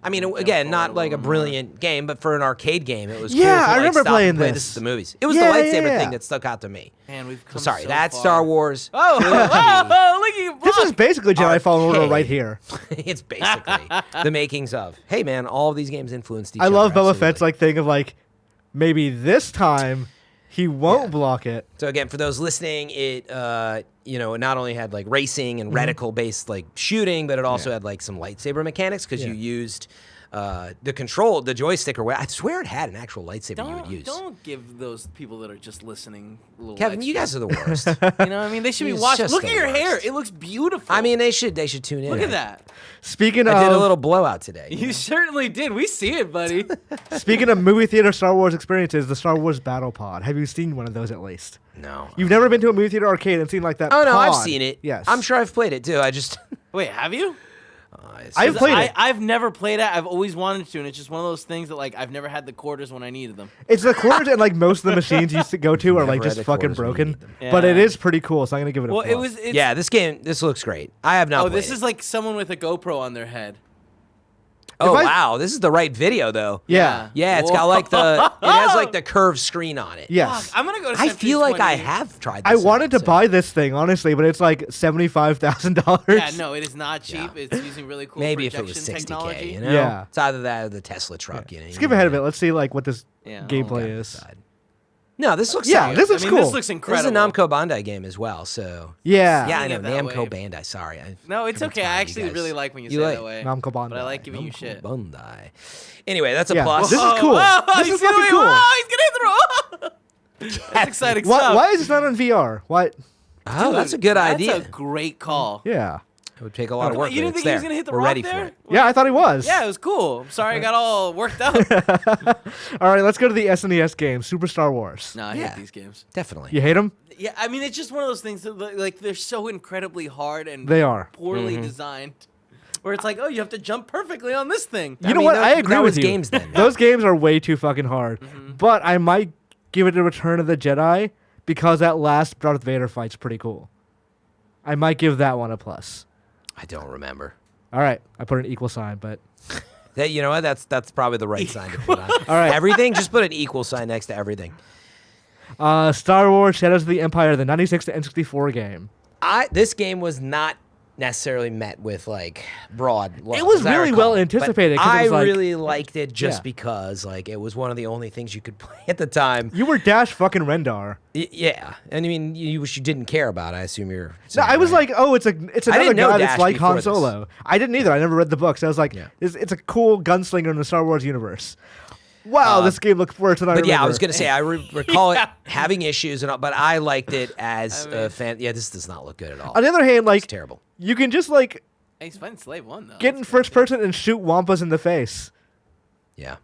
Speaker 2: I mean, again, not like a brilliant game, but for an arcade game, it was
Speaker 1: Yeah,
Speaker 2: cool to,
Speaker 1: I
Speaker 2: like,
Speaker 1: remember
Speaker 2: stop
Speaker 1: playing
Speaker 2: and play
Speaker 1: this.
Speaker 2: This is the movies. It was
Speaker 1: Yeah,
Speaker 2: the
Speaker 1: yeah,
Speaker 2: lightsaber
Speaker 1: yeah.
Speaker 2: thing that stuck out to me.
Speaker 3: Man, we've come
Speaker 2: Sorry,
Speaker 3: so
Speaker 2: that's
Speaker 3: far.
Speaker 2: Star Wars.
Speaker 3: Oh,
Speaker 2: trilogy.
Speaker 3: look at you.
Speaker 1: This is basically Jedi Fallen Order
Speaker 2: Arcade.
Speaker 1: right here.
Speaker 2: It's basically the makings of. Hey, man, all of these games influenced each
Speaker 1: I
Speaker 2: other.
Speaker 1: love Boba
Speaker 2: absolutely.
Speaker 1: Fett's like thing of like maybe this time he won't block it.
Speaker 2: So again, for those listening, it not only had like racing and reticle based like shooting, but it also had like some lightsaber mechanics because you used the joystick or what. I swear it had an actual lightsaber you would use.
Speaker 3: Don't give those people that are just listening a little
Speaker 2: Kevin, you guys
Speaker 3: extra.
Speaker 2: are the worst.
Speaker 3: You know what I mean? They should be
Speaker 2: He's
Speaker 3: watching.
Speaker 2: just
Speaker 3: Look
Speaker 2: the
Speaker 3: at your hair.
Speaker 2: worst.
Speaker 3: It looks beautiful.
Speaker 2: I mean, they should tune in.
Speaker 3: look at that.
Speaker 1: Speaking
Speaker 2: I did a
Speaker 1: of
Speaker 2: little blowout today.
Speaker 3: You certainly did. We see it, buddy.
Speaker 1: speaking of movie theater Star Wars experiences, the Star Wars Battle Pod. Have you seen one of those at least?
Speaker 2: No.
Speaker 1: You've never been to a movie theater arcade and seen like that?
Speaker 2: Oh no, I've
Speaker 1: pod?
Speaker 2: seen it.
Speaker 1: Yes,
Speaker 2: I'm sure I've played it too. I just.
Speaker 3: Wait, have you?
Speaker 1: I've played it.
Speaker 3: I've never played it. I've always wanted to, and it's just one of those things that like I've never had the quarters when I needed them.
Speaker 1: It's the quarters and like most of the machines you used to go to are like
Speaker 2: Never
Speaker 1: just
Speaker 2: had the
Speaker 1: fucking
Speaker 2: quarters when you
Speaker 1: broken.
Speaker 2: need them.
Speaker 1: But it
Speaker 3: Yeah.
Speaker 1: is pretty cool, so I'm gonna give it a
Speaker 3: Well,
Speaker 1: plus.
Speaker 2: Yeah, this looks great. I have not.
Speaker 3: Oh,
Speaker 2: played
Speaker 3: this
Speaker 2: it.
Speaker 3: is like someone with a GoPro on their head.
Speaker 2: Oh
Speaker 1: If I-
Speaker 2: wow, this is the right video though.
Speaker 1: Yeah.
Speaker 2: Yeah, it's got like it has like the curved screen on it.
Speaker 1: Yes.
Speaker 3: Fuck, I'm gonna go to
Speaker 2: I
Speaker 3: Century
Speaker 2: feel like I
Speaker 3: 20.
Speaker 2: have tried this.
Speaker 1: I wanted
Speaker 2: out,
Speaker 1: to
Speaker 2: so-
Speaker 1: buy this thing, honestly, but it's like $75,000.
Speaker 3: Yeah, no, it is not cheap.
Speaker 2: Yeah.
Speaker 3: It's using really cool
Speaker 2: Maybe if it
Speaker 3: projection
Speaker 2: was 60K,
Speaker 3: technology.
Speaker 2: you know?
Speaker 1: Yeah.
Speaker 2: It's either that or the Tesla truck, you know.
Speaker 1: Skip ahead of it. Let's see like what this
Speaker 3: Yeah.
Speaker 1: gameplay
Speaker 2: Okay,
Speaker 1: is.
Speaker 2: decide. No, this looks
Speaker 1: Yeah,
Speaker 2: sick.
Speaker 1: this looks cool.
Speaker 3: This looks incredible.
Speaker 2: This is a Namco Bandai game as well, so
Speaker 1: Yeah.
Speaker 2: yeah, I know
Speaker 3: Saying it that
Speaker 2: Namco
Speaker 3: way.
Speaker 2: Bandai. Sorry,
Speaker 3: No, it's
Speaker 2: every
Speaker 3: okay.
Speaker 2: time
Speaker 3: I
Speaker 2: you
Speaker 3: actually
Speaker 2: guys-
Speaker 3: really like when you
Speaker 2: you
Speaker 3: say it
Speaker 2: like
Speaker 3: that way.
Speaker 1: Namco Bandai.
Speaker 3: But I like giving you
Speaker 2: Namco
Speaker 3: shit.
Speaker 2: Bandai. Anyway, that's a
Speaker 3: Yeah.
Speaker 2: plus.
Speaker 1: This is cool. This
Speaker 3: you
Speaker 1: is
Speaker 3: see the
Speaker 1: fucking
Speaker 3: way-
Speaker 1: cool.
Speaker 3: Whoa, he's gonna hit the roll. That's exciting stuff.
Speaker 1: Why is this not on VR? What?
Speaker 2: Oh, that's a good idea.
Speaker 3: That's a great call.
Speaker 1: Yeah.
Speaker 2: It would take a lot of work.
Speaker 3: You didn't
Speaker 2: but it's
Speaker 3: think he was
Speaker 2: there.
Speaker 3: gonna hit the
Speaker 2: We're
Speaker 3: rock
Speaker 2: ready
Speaker 3: there?
Speaker 2: for it.
Speaker 1: Yeah, I thought he was.
Speaker 3: Yeah, it was cool. I'm sorry I got all worked up.
Speaker 1: All right, let's go to the SNES game, Super Star Wars.
Speaker 3: No, I
Speaker 2: Yeah.
Speaker 3: hate these games.
Speaker 2: Definitely.
Speaker 1: You hate them?
Speaker 3: Yeah, I mean, it's just one of those things that, like, they're so incredibly hard and
Speaker 1: They are.
Speaker 3: poorly designed. Where it's like, oh, you have to jump perfectly on this thing.
Speaker 1: You know
Speaker 2: mean,
Speaker 1: what?
Speaker 2: that-
Speaker 1: I agree
Speaker 2: that
Speaker 1: with
Speaker 2: was
Speaker 1: you.
Speaker 2: games then.
Speaker 1: Those games are way too fucking hard. But I might give it a Return of the Jedi because that last Darth Vader fight's pretty cool. I might give that one a plus.
Speaker 2: I don't remember.
Speaker 1: All right, I put an equal sign, but
Speaker 2: That you know what? That's probably the right sign to put on.
Speaker 1: all right.
Speaker 2: Everything, just put an equal sign next to everything.
Speaker 1: Star Wars: Shadows of the Empire, the '96 to N64 game.
Speaker 2: This game was not necessarily met with like broad love.
Speaker 1: It was
Speaker 2: as I
Speaker 1: really
Speaker 2: recall.
Speaker 1: well anticipated,
Speaker 2: But
Speaker 1: 'cause it
Speaker 2: I
Speaker 1: was like-
Speaker 2: really liked it just
Speaker 1: Yeah.
Speaker 2: because like it was one of the only things you could play at the time.
Speaker 1: You were Dash fucking Rendar.
Speaker 2: Yeah, and I mean, you didn't care about. I assume you're.
Speaker 1: No,
Speaker 2: saying,
Speaker 1: I was
Speaker 2: right?
Speaker 1: like, oh, it's
Speaker 2: I
Speaker 1: another
Speaker 2: didn't know
Speaker 1: guy that's
Speaker 2: Dash
Speaker 1: like
Speaker 2: before
Speaker 1: Han
Speaker 2: this.
Speaker 1: Solo. I didn't either. I never read the books. I was like,
Speaker 2: Yeah.
Speaker 1: it's a cool gunslinger in the Star Wars universe. Wow, this game looked worse than I
Speaker 2: But
Speaker 1: remember.
Speaker 2: yeah, I was gonna say I recall it having issues and all, but I liked it as a fan. Yeah, this does not look good at all.
Speaker 1: On the other hand, like
Speaker 2: It's terrible.
Speaker 1: you can just like
Speaker 3: Hey, he's fighting Slave 1, though.
Speaker 1: get in first person and shoot Wampas in the face.
Speaker 2: Yeah.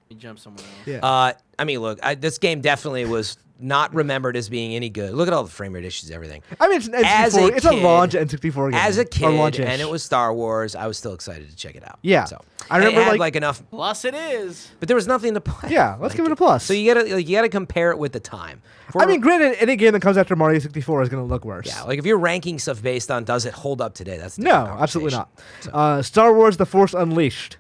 Speaker 3: You jump somewhere else.
Speaker 1: Yeah.
Speaker 2: I mean, look, this game definitely was not remembered as being any good. Look at all the frame rate issues, everything.
Speaker 1: I mean, it's an
Speaker 2: As
Speaker 1: N64.
Speaker 2: a
Speaker 1: It's a
Speaker 2: kid-
Speaker 1: launch N64 game.
Speaker 2: As a
Speaker 1: or
Speaker 2: kid,
Speaker 1: launch-ish.
Speaker 2: and it was Star Wars, I was still excited to check it out.
Speaker 1: Yeah.
Speaker 2: So
Speaker 1: I
Speaker 2: and it
Speaker 1: remember,
Speaker 2: had,
Speaker 1: like-
Speaker 2: enough,
Speaker 3: Plus, it is.
Speaker 2: but there was nothing to play.
Speaker 1: Yeah, let's give it a plus.
Speaker 2: So you gotta compare it with the time.
Speaker 1: I mean, granted, any game that comes after Mario 64 is going to look worse.
Speaker 2: yeah, like if you're ranking stuff based on does it hold up today, that's a
Speaker 1: No,
Speaker 2: different
Speaker 1: absolutely not.
Speaker 2: conversation. So,
Speaker 1: Star Wars: The Force Unleashed.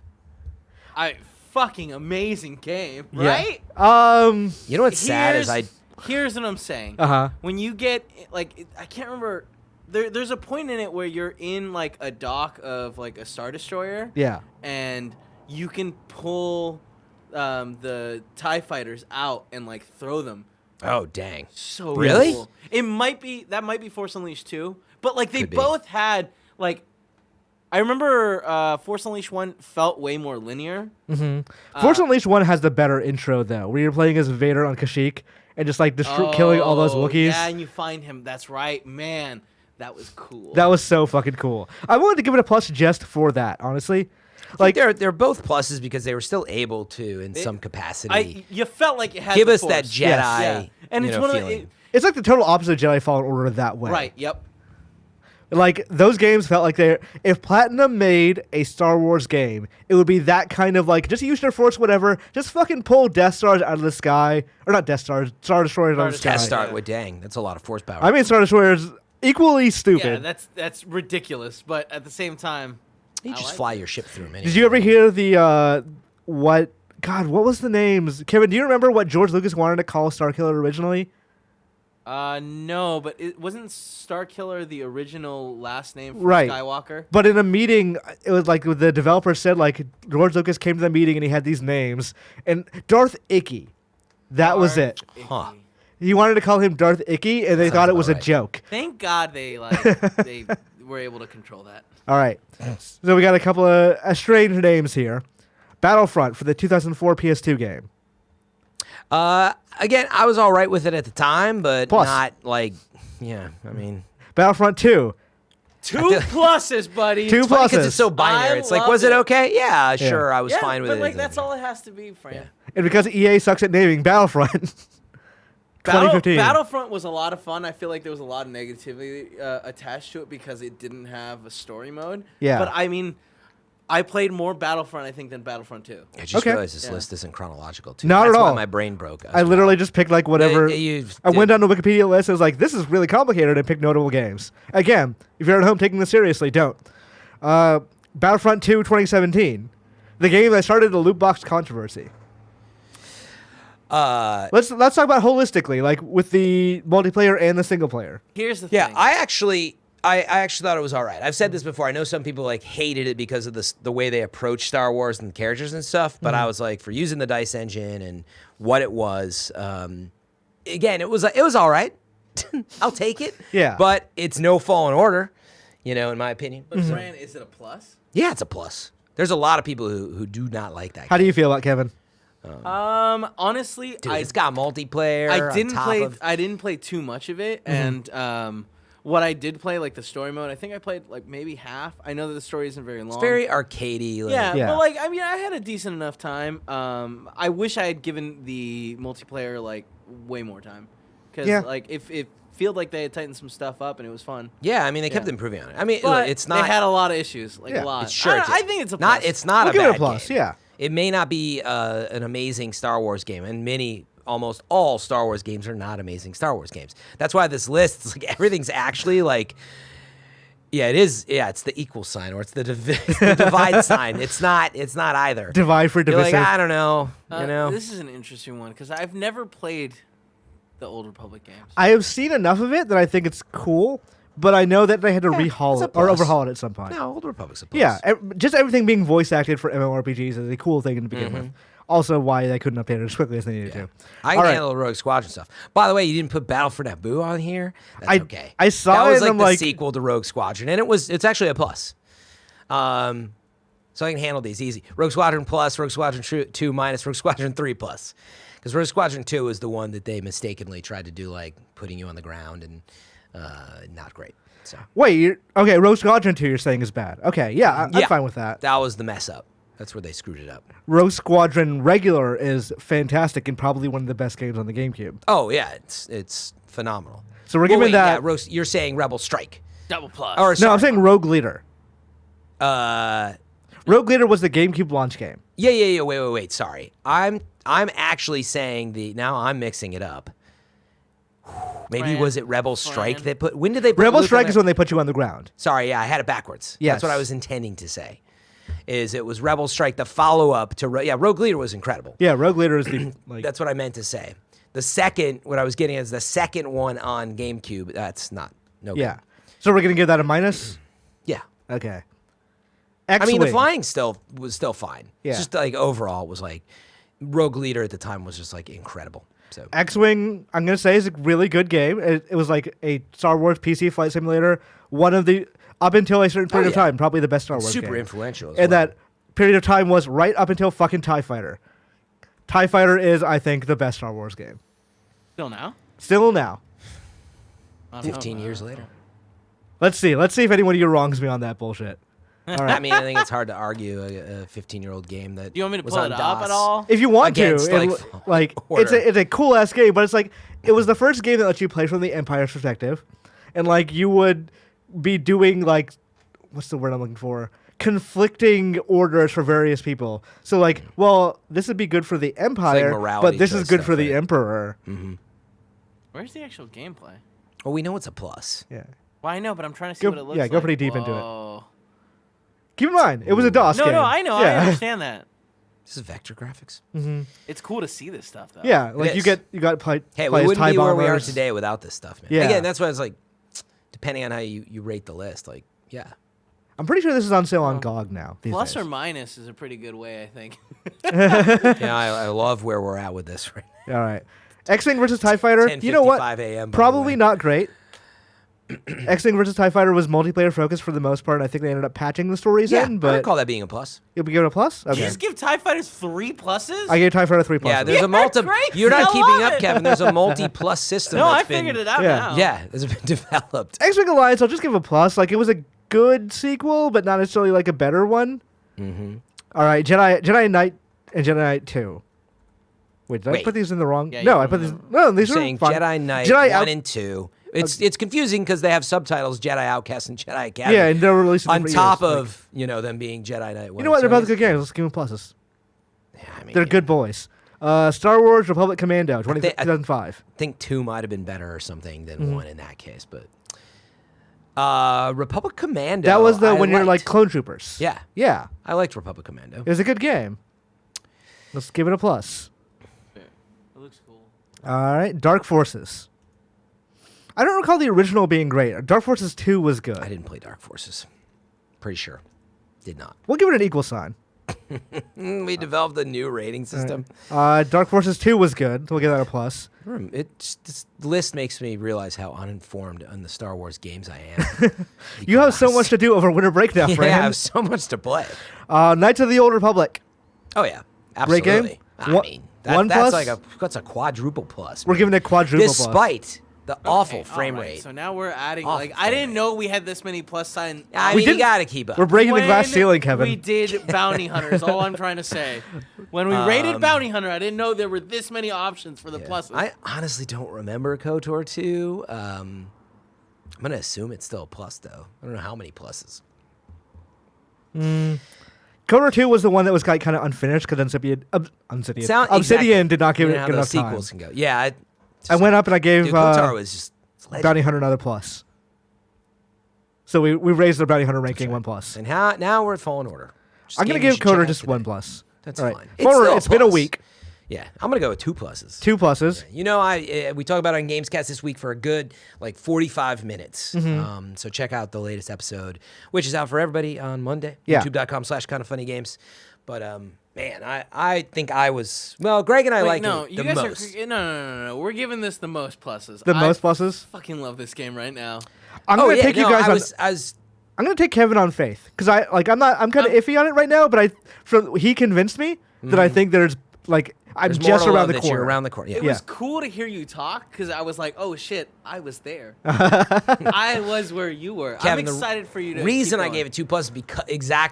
Speaker 3: Fucking amazing game,
Speaker 1: Yeah.
Speaker 3: right?
Speaker 2: you know what's sad is
Speaker 3: Here's what I'm saying.
Speaker 1: Uh-huh.
Speaker 3: When you get, like, I can't remember. There's a point in it where you're in, like, a dock of, like, a Star Destroyer.
Speaker 1: Yeah.
Speaker 3: And you can pull the TIE fighters out and, like, throw them.
Speaker 2: oh dang.
Speaker 3: So
Speaker 2: Really?
Speaker 3: cool. That might be Force Unleashed 2. But, like, they
Speaker 2: Could be.
Speaker 3: both had, like, I remember Force Unleashed 1 felt way more linear.
Speaker 1: Force Unleashed 1 has the better intro, though, where you're playing as Vader on Kashyyyk and just, like, killing all those Wookiees.
Speaker 3: Yeah, and you find him. That's right. Man, that was cool.
Speaker 1: That was so fucking cool. I wanted to give it a plus just for that, honestly. Like,
Speaker 2: They're both pluses because they were still able to, in some capacity,
Speaker 3: You felt like it had
Speaker 2: give
Speaker 3: the
Speaker 2: us that
Speaker 3: Force.
Speaker 2: Jedi.
Speaker 3: Yeah. And it's one of
Speaker 2: feeling.
Speaker 1: it's like the total opposite of Jedi Fallen Order that way.
Speaker 3: Right, yep.
Speaker 1: Like, those games felt like if Platinum made a Star Wars game, it would be that kind of, like, just use your Force, whatever, just fucking pull Death Stars out of the sky. Or not Death Stars, Star Destroyers out of the sky.
Speaker 2: Test start with dang. That's a lot of force power.
Speaker 1: I mean, Star Destroyers equally stupid.
Speaker 3: Yeah, that's ridiculous, but at the same time,
Speaker 2: you
Speaker 3: I
Speaker 2: just
Speaker 3: like
Speaker 2: fly
Speaker 3: it.
Speaker 2: your ship through them.
Speaker 1: Did you ever hear the, what was the names? Kevin, do you remember what George Lucas wanted to call Starkiller originally?
Speaker 3: No, but it wasn't Starkiller the original last name for
Speaker 1: Right.
Speaker 3: Skywalker?
Speaker 1: But in a meeting, it was like the developer said, like, George Lucas came to the meeting and he had these names. And Darth Icky, that was it.
Speaker 2: Huh.
Speaker 1: He wanted to call him Darth Icky, and they thought it was
Speaker 2: about
Speaker 1: a
Speaker 2: right.
Speaker 1: joke.
Speaker 3: Thank God they they were able to control that.
Speaker 1: All right. So we got a couple of strange names here. Battlefront for the 2004 PS2 game.
Speaker 2: Again, I was all right with it at the time, but
Speaker 1: Plus.
Speaker 2: not like, yeah. I mean,
Speaker 1: Battlefront 2.
Speaker 3: Two pluses, buddy.
Speaker 1: Two
Speaker 2: funny 'cause
Speaker 1: pluses.
Speaker 2: it's so binary.
Speaker 3: I
Speaker 2: It's like,
Speaker 3: loved
Speaker 2: was it
Speaker 3: it.
Speaker 2: okay? Yeah, sure. I was
Speaker 3: Yeah,
Speaker 2: fine with
Speaker 3: but
Speaker 2: it.
Speaker 3: like that's all it has to be, Fran.
Speaker 2: Yeah.
Speaker 1: And because EA sucks at naming Battlefront. 2015.
Speaker 3: Battlefront was a lot of fun. I feel like there was a lot of negativity attached to it because it didn't have a story mode.
Speaker 1: Yeah.
Speaker 3: But I mean, I played more Battlefront, I think, than Battlefront 2.
Speaker 2: I just
Speaker 1: Okay.
Speaker 2: realized this
Speaker 3: Yeah.
Speaker 2: list isn't chronological, too.
Speaker 1: Not
Speaker 2: That's
Speaker 1: at
Speaker 2: why
Speaker 1: all.
Speaker 2: my brain broke.
Speaker 1: I literally just picked like whatever.
Speaker 2: You
Speaker 1: I went
Speaker 2: did.
Speaker 1: down the Wikipedia list and was like, this is really complicated, and picked notable games. Again, if you're at home taking this seriously, don't. Battlefront 2 2017. The game that started the loot box controversy. Let's talk about holistically, like with the multiplayer and the single player.
Speaker 3: Here's the
Speaker 2: Yeah,
Speaker 3: thing.
Speaker 2: I actually thought it was all right. I've said this before. I know some people like hated it because of the way they approach Star Wars and the characters and stuff. But I was like, for using the dice engine and what it was, again, it was all right. I'll take it.
Speaker 1: Yeah.
Speaker 2: But it's no Fallen Order, in my opinion.
Speaker 3: But Fran, is it a plus?
Speaker 2: Yeah, it's a plus. There's a lot of people who do not like that.
Speaker 1: How do you feel about Kevin?
Speaker 3: Honestly,
Speaker 2: Dude, it's got multiplayer.
Speaker 3: I didn't play too much of it, and what I did play, like the story mode, I think I played like maybe half. I know that the story isn't very long.
Speaker 2: It's very arcadey.
Speaker 3: Yeah, but like I had a decent enough time. I wish I had given the multiplayer like way more time, because like if it felt like they had tightened some stuff up and it was fun.
Speaker 2: Yeah, I mean they kept improving on it. I mean,
Speaker 3: But
Speaker 2: it's not.
Speaker 3: They had a lot of issues, like a lot.
Speaker 2: Sure,
Speaker 3: I think it's a plus.
Speaker 2: It's not
Speaker 1: We'll
Speaker 2: a
Speaker 1: give
Speaker 2: bad
Speaker 1: it a plus.
Speaker 2: game.
Speaker 1: Yeah.
Speaker 2: It may not be an amazing Star Wars game, and almost all Star Wars games are not amazing Star Wars games. That's why this list, it's like everything's actually like, yeah, it is. Yeah, it's the equal sign or it's the divide sign. It's not either.
Speaker 1: Divide for
Speaker 2: You're
Speaker 1: divisive.
Speaker 2: like, I don't know.
Speaker 3: This is an interesting one because I've never played the Old Republic games.
Speaker 1: I have seen enough of it that I think it's cool, but I know that they had to rehaul
Speaker 2: it's a
Speaker 1: it or
Speaker 2: plus.
Speaker 1: overhaul it at some point.
Speaker 2: No, Old Republic's a plus.
Speaker 1: Yeah, just everything being voice acted for MMORPGs is a cool thing to begin with. Also, why they couldn't update it as quickly as they needed to.
Speaker 2: I can handle the Rogue Squadron stuff. By the way, you didn't put Battle for Naboo on here. That's okay.
Speaker 1: I saw
Speaker 2: that was
Speaker 1: it and
Speaker 2: like
Speaker 1: I'm
Speaker 2: the sequel to Rogue Squadron, and it's actually a plus. So I can handle these easy. Rogue Squadron plus, Rogue Squadron 2 minus, Rogue Squadron 3 plus. Because Rogue Squadron 2 is the one that they mistakenly tried to do, like putting you on the ground and not great. So
Speaker 1: wait, Rogue Squadron 2 you're saying is bad. Okay, yeah, I'm fine with that.
Speaker 2: That was the mess up. That's where they screwed it up.
Speaker 1: Rogue Squadron regular is fantastic and probably one of the best games on the GameCube.
Speaker 2: Oh yeah, it's phenomenal.
Speaker 1: So we're giving that.
Speaker 2: Yeah, you're saying Rebel Strike.
Speaker 3: Double plus.
Speaker 2: Or,
Speaker 1: No,
Speaker 2: sorry.
Speaker 1: I'm saying Rogue Leader.
Speaker 2: Uh,
Speaker 1: Rogue Leader was the GameCube launch game.
Speaker 2: Yeah. Wait. Sorry, I'm actually saying now I'm mixing it up. Maybe
Speaker 3: Fran,
Speaker 2: was it Rebel Strike
Speaker 3: Fran.
Speaker 2: that put? When did they put
Speaker 1: Rebel
Speaker 2: Luke
Speaker 1: Strike
Speaker 2: on
Speaker 1: is
Speaker 2: there?
Speaker 1: when they put you on the ground.
Speaker 2: Sorry, yeah, I had it backwards.
Speaker 1: Yes.
Speaker 2: That's what I was intending to say. It was Rebel Strike, the follow-up to Rogue Leader was incredible.
Speaker 1: Yeah, Rogue Leader is the
Speaker 2: That's what I meant to say. The second, what I was getting is the second one on GameCube. That's no
Speaker 1: yeah.
Speaker 2: good.
Speaker 1: So we're gonna give that a minus.
Speaker 2: Yeah.
Speaker 1: Okay.
Speaker 2: I mean, the
Speaker 1: X-Wing.
Speaker 2: flying was still fine.
Speaker 1: Yeah.
Speaker 2: It's just like overall was like Rogue Leader at the time was just like incredible. So
Speaker 1: X-Wing, I'm gonna say, is a really good game. It was like a Star Wars PC flight simulator. One of the up until a certain period of time, probably the best Star Wars
Speaker 2: super
Speaker 1: game.
Speaker 2: influential. As
Speaker 1: And
Speaker 2: well.
Speaker 1: that period of time was right up until fucking TIE Fighter. TIE Fighter is, I think, the best Star Wars game.
Speaker 3: Still now?
Speaker 1: Still now.
Speaker 2: 15 years later.
Speaker 1: Let's see if any one of you wrongs me on that bullshit. All right.
Speaker 2: I mean, I think it's hard to argue a 15-year-old game that
Speaker 3: Do you want me to
Speaker 2: was
Speaker 3: pull
Speaker 2: on
Speaker 3: it up
Speaker 2: DOS.
Speaker 3: at all?
Speaker 1: If you want
Speaker 2: Against,
Speaker 1: to,
Speaker 2: like,
Speaker 1: it's
Speaker 2: order.
Speaker 1: a cool ass game, but it's like it was the first game that lets you play from the Empire's perspective, and like you would be doing like what's the word I'm looking for? Conflicting orders for various people. So like, well, this would be good for the Empire,
Speaker 2: morality
Speaker 1: but this is
Speaker 2: choice
Speaker 1: good
Speaker 2: stuff,
Speaker 1: for the
Speaker 2: right?
Speaker 1: Emperor.
Speaker 3: Where's the actual gameplay?
Speaker 2: Well, we know it's a plus.
Speaker 1: Yeah.
Speaker 3: Well, I know, but I'm trying to see
Speaker 1: Go-
Speaker 3: what it looks
Speaker 1: yeah,
Speaker 3: like.
Speaker 1: go pretty deep into it.
Speaker 3: Whoa.
Speaker 1: Keep in mind, it was a DOS
Speaker 3: No,
Speaker 1: game.
Speaker 3: no, I know. I
Speaker 1: Yeah.
Speaker 3: understand that.
Speaker 2: This is vector graphics.
Speaker 3: It's cool to see this stuff, though.
Speaker 1: Yeah, like
Speaker 2: is.
Speaker 1: you got play.
Speaker 2: Hey,
Speaker 1: play
Speaker 2: we
Speaker 1: as
Speaker 2: wouldn't
Speaker 1: TIE
Speaker 2: be where we are
Speaker 1: bombers.
Speaker 2: today without this stuff, man.
Speaker 1: Yeah.
Speaker 2: Again, that's why it's like, depending on how you rate the list, like, yeah.
Speaker 1: I'm pretty sure this is on sale on GOG now. These
Speaker 3: Plus
Speaker 1: days.
Speaker 3: or minus is a pretty good way, I think.
Speaker 2: Yeah, I love where we're at with this right now.
Speaker 1: All right. X-Wing versus TIE Fighter. You know what?
Speaker 2: 10:55 a.m., by the
Speaker 1: Probably
Speaker 2: way.
Speaker 1: not great. X-Wing versus TIE Fighter was multiplayer focused for the most part, and I think they ended up patching the stories
Speaker 2: Yeah,
Speaker 1: in,
Speaker 2: I
Speaker 1: but
Speaker 2: would call that being a plus.
Speaker 1: you'll be giving it a plus?
Speaker 3: You
Speaker 1: Okay.
Speaker 3: just give TIE Fighters 3 pluses?
Speaker 1: I gave TIE Fighter 3 plus.
Speaker 2: Yeah, there's a multi.
Speaker 3: great.
Speaker 2: You're
Speaker 3: I
Speaker 2: not keeping
Speaker 3: love
Speaker 2: up,
Speaker 3: it.
Speaker 2: Kevin. There's a multi-plus system.
Speaker 3: no, I
Speaker 2: that's been-
Speaker 3: figured it out
Speaker 1: Yeah.
Speaker 3: now.
Speaker 2: Yeah, it's been developed.
Speaker 1: X-Wing Alliance, I'll just give a plus. Like, it was a good sequel, but not necessarily like a better one.
Speaker 2: Mm-hmm.
Speaker 1: All right, Jedi Knight and Jedi Knight 2. Wait, did I
Speaker 2: Wait.
Speaker 1: put these in the wrong?
Speaker 3: Yeah,
Speaker 1: no,
Speaker 3: you
Speaker 1: I
Speaker 3: put
Speaker 1: put
Speaker 3: them
Speaker 1: these.
Speaker 3: in
Speaker 1: No, these
Speaker 2: You're
Speaker 1: are
Speaker 2: saying
Speaker 1: fine.
Speaker 2: Jedi Knight
Speaker 1: Jedi
Speaker 2: 1 and 2. It's confusing because they have subtitles Jedi Outcast and Jedi Academy.
Speaker 1: Yeah, and they're releasing
Speaker 2: on
Speaker 1: for
Speaker 2: top
Speaker 1: years.
Speaker 2: of them being Jedi Knight 1.
Speaker 1: You know what? They're
Speaker 2: So I
Speaker 1: both
Speaker 2: guess-
Speaker 1: good games. Let's give them pluses.
Speaker 2: Yeah, I mean,
Speaker 1: They're good boys. Star Wars Republic Commando, 2005.
Speaker 2: I think 2 might have been better or something than
Speaker 1: Mm-hmm.
Speaker 2: 1 in that case, but Republic Commando.
Speaker 1: That was
Speaker 2: I
Speaker 1: when you're like
Speaker 2: liked.
Speaker 1: clone troopers.
Speaker 2: Yeah,
Speaker 1: Yeah.
Speaker 2: I liked Republic Commando.
Speaker 1: It was a good game. Let's give it a plus.
Speaker 3: It looks cool.
Speaker 1: All right. Dark Forces. I don't recall the original being great. Dark Forces 2 was
Speaker 2: I
Speaker 1: good.
Speaker 2: didn't play Dark Forces. Pretty sure. Did not.
Speaker 1: We'll give it an equal sign.
Speaker 2: We developed a new rating system.
Speaker 1: Dark Forces 2 was good. So we'll give that a plus.
Speaker 2: This list makes me realize how uninformed on the Star Wars games I am.
Speaker 1: You have so much to do over winter break now, Fran.
Speaker 2: Yeah, I have so much to play.
Speaker 1: Knights of the Old Republic.
Speaker 2: Oh yeah,
Speaker 1: Great
Speaker 2: absolutely.
Speaker 1: game.
Speaker 2: I mean,
Speaker 1: One
Speaker 2: that's
Speaker 1: plus?
Speaker 2: like that's a quadruple plus.
Speaker 1: We're
Speaker 2: man.
Speaker 1: giving it quadruple plus.
Speaker 2: Despite the awful
Speaker 3: Okay,
Speaker 2: frame
Speaker 3: all right,
Speaker 2: rate.
Speaker 3: So now we're adding.
Speaker 2: Awful
Speaker 3: Like I
Speaker 2: frame
Speaker 3: didn't
Speaker 2: rate.
Speaker 3: know we had this many plus sign.
Speaker 2: I
Speaker 1: We
Speaker 2: mean, you
Speaker 1: didn't-
Speaker 2: gotta keep up.
Speaker 1: We're breaking the glass
Speaker 3: When
Speaker 1: ceiling, Kevin.
Speaker 3: We did Bounty Hunters. All I'm trying to say. When we rated Bounty Hunter, I didn't know there were this many options for the
Speaker 2: Yeah.
Speaker 3: pluses.
Speaker 2: I honestly don't remember KOTOR 2. I'm gonna assume it's still a plus though. I don't know how many pluses.
Speaker 1: KOTOR 2 was the one that was kind of unfinished because Obsidian did not give
Speaker 2: You
Speaker 1: it
Speaker 2: know how
Speaker 1: good enough
Speaker 2: those
Speaker 1: time.
Speaker 2: sequels can go. Yeah,
Speaker 1: I went up and I gave
Speaker 2: Dude, KOTOR was just
Speaker 1: Bounty Hunter another plus. So we raised the Bounty Hunter ranking one plus.
Speaker 2: And now we're at Fallen Order. Just
Speaker 1: I'm going to
Speaker 2: game you
Speaker 1: give
Speaker 2: should check
Speaker 1: KOTOR
Speaker 2: out
Speaker 1: just
Speaker 2: today.
Speaker 1: one plus.
Speaker 2: That's
Speaker 1: All right.
Speaker 2: fine.
Speaker 1: Fallen Order,
Speaker 2: still
Speaker 1: it's been a
Speaker 2: plus.
Speaker 1: week.
Speaker 2: Yeah, I'm gonna go with 2 pluses.
Speaker 1: 2 pluses.
Speaker 2: You know, we talk about it on Gamescast this week for a good 45 minutes.
Speaker 1: Mm-hmm.
Speaker 2: So check out the latest episode, which is out for everybody on Monday.
Speaker 1: Yeah.
Speaker 2: YouTube.com/kindafunnygames. But man, I think I was Greg and I like
Speaker 3: no,
Speaker 2: it
Speaker 3: you
Speaker 2: the
Speaker 3: guys
Speaker 2: most.
Speaker 3: are no. We're giving this the most pluses.
Speaker 1: The
Speaker 3: I
Speaker 1: most pluses.
Speaker 3: Fucking love this game right now.
Speaker 1: I'm going to take you guys on.
Speaker 2: I was
Speaker 1: I'm going to take Kevin on faith because I'm kind of iffy on it right now, but he convinced me that I think there's I'm
Speaker 2: there's
Speaker 1: just
Speaker 2: more to
Speaker 1: around
Speaker 2: love
Speaker 1: the
Speaker 2: that you're
Speaker 1: corner.
Speaker 2: around the corner. Yeah.
Speaker 3: It was cool to hear you talk because I was like, oh shit, I was there. I was where you were.
Speaker 2: Kevin,
Speaker 3: I'm excited for you to.
Speaker 2: reason
Speaker 3: keep
Speaker 2: I
Speaker 3: going.
Speaker 2: gave it 2 pluses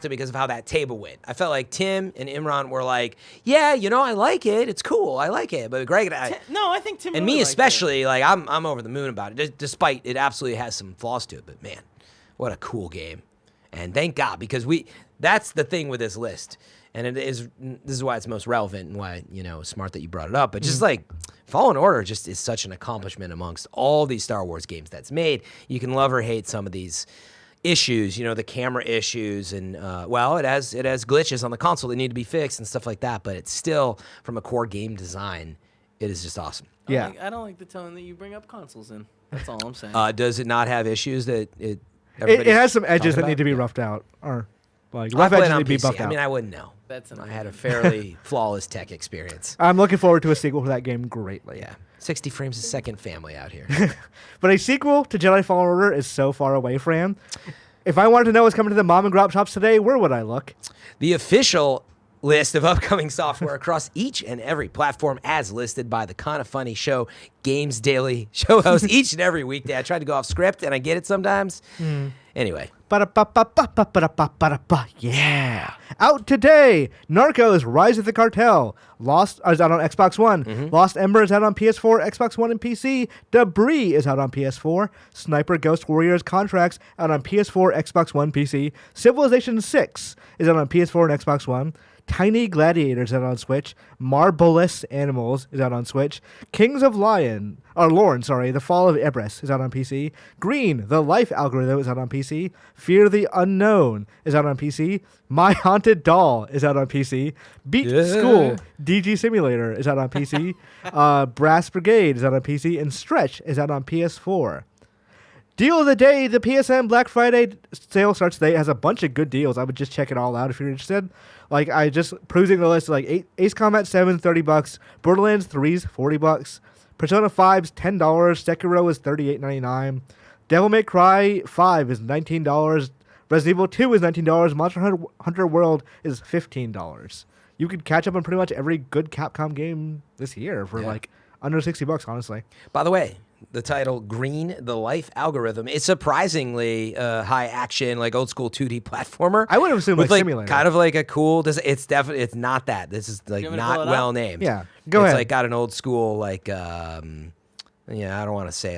Speaker 2: because of how that table went. I felt like Tim and Imran were like, yeah, I like it. It's cool. I like it. But Greg and I,
Speaker 3: No, I think Tim
Speaker 2: and
Speaker 3: really
Speaker 2: me
Speaker 3: liked it.
Speaker 2: especially, I'm over the moon about it. Despite it absolutely has some flaws to it. But man, what a cool game. And thank God, because that's the thing with this list. And this is why it's most relevant and why, it's smart that you brought it up. But just Fallen Order just is such an accomplishment amongst all these Star Wars games that's made. You can love or hate some of these issues, the camera issues and, it has glitches on the console that need to be fixed and stuff like that. But it's still, from a core game design, it is just awesome.
Speaker 1: Yeah.
Speaker 3: I don't like the tone that you bring up consoles in. That's all I'm saying.
Speaker 2: Does it not have issues that
Speaker 1: It
Speaker 2: everybody's
Speaker 1: has some edges
Speaker 2: talking
Speaker 1: that need to be
Speaker 2: about?
Speaker 1: roughed out, or
Speaker 2: I
Speaker 1: rough
Speaker 2: played
Speaker 1: edges
Speaker 2: on
Speaker 1: need to be
Speaker 2: PC.
Speaker 1: buffed out.
Speaker 2: I mean, I wouldn't know.
Speaker 3: That's an
Speaker 2: I had a fairly flawless tech experience.
Speaker 1: I'm looking forward to a sequel to that game greatly.
Speaker 2: Yeah, 60 frames a second family out here.
Speaker 1: But a sequel to Jedi Fallen Order is so far away, Fran. If I wanted to know what's coming to the mom and grop shops today, where would I look?
Speaker 2: The official list of upcoming software across each and every platform as listed by the Kinda Funny Show Games Daily show host each and every weekday. I try to go off script and I get it sometimes. Anyway.
Speaker 1: Ba-da-ba-ba-ba-ba-ba-ba-ba. Yeah. Out today, Narcos Rise of the Cartel. Lost is out on Xbox One. Lost Ember is out on PS4, Xbox One, and PC. Debris is out on PS4. Sniper Ghost Warriors Contracts out on PS4, Xbox One, PC. Civilization 6 is out on PS4 and Xbox One. Tiny Gladiators out on Switch. Marvelous Animals is out on Switch. Kings of Lorne, The Fall of Ibris is out on PC. Green, The Life Algorithm is out on PC. Fear the Unknown is out on PC. My Haunted Doll is out on PC. Beat School, DG Simulator is out on PC. Brass Brigade is out on PC. And Stretch is out on PS4. Deal of the day, the PSN Black Friday sale starts today. It has a bunch of good deals. I would just check it all out if you're interested. I just perusing the list, Ace Combat 7, $30. Borderlands 3's $40. Persona 5's $10. Sekiro is $38.99. Devil May Cry 5 is $19. Resident Evil 2 is $19. Monster Hunter World is $15. You could catch up on pretty much every good Capcom game this year for under $60, honestly.
Speaker 2: By the way, the title Green, The Life Algorithm is surprisingly high action, old school 2D platformer.
Speaker 1: I would have assumed
Speaker 2: with
Speaker 1: simulator.
Speaker 2: kind of a cool. It's not that. This is
Speaker 3: want me to
Speaker 2: not
Speaker 3: pull it
Speaker 2: well
Speaker 3: up?
Speaker 2: named.
Speaker 1: Yeah, go ahead.
Speaker 2: It's got an old school I don't want to say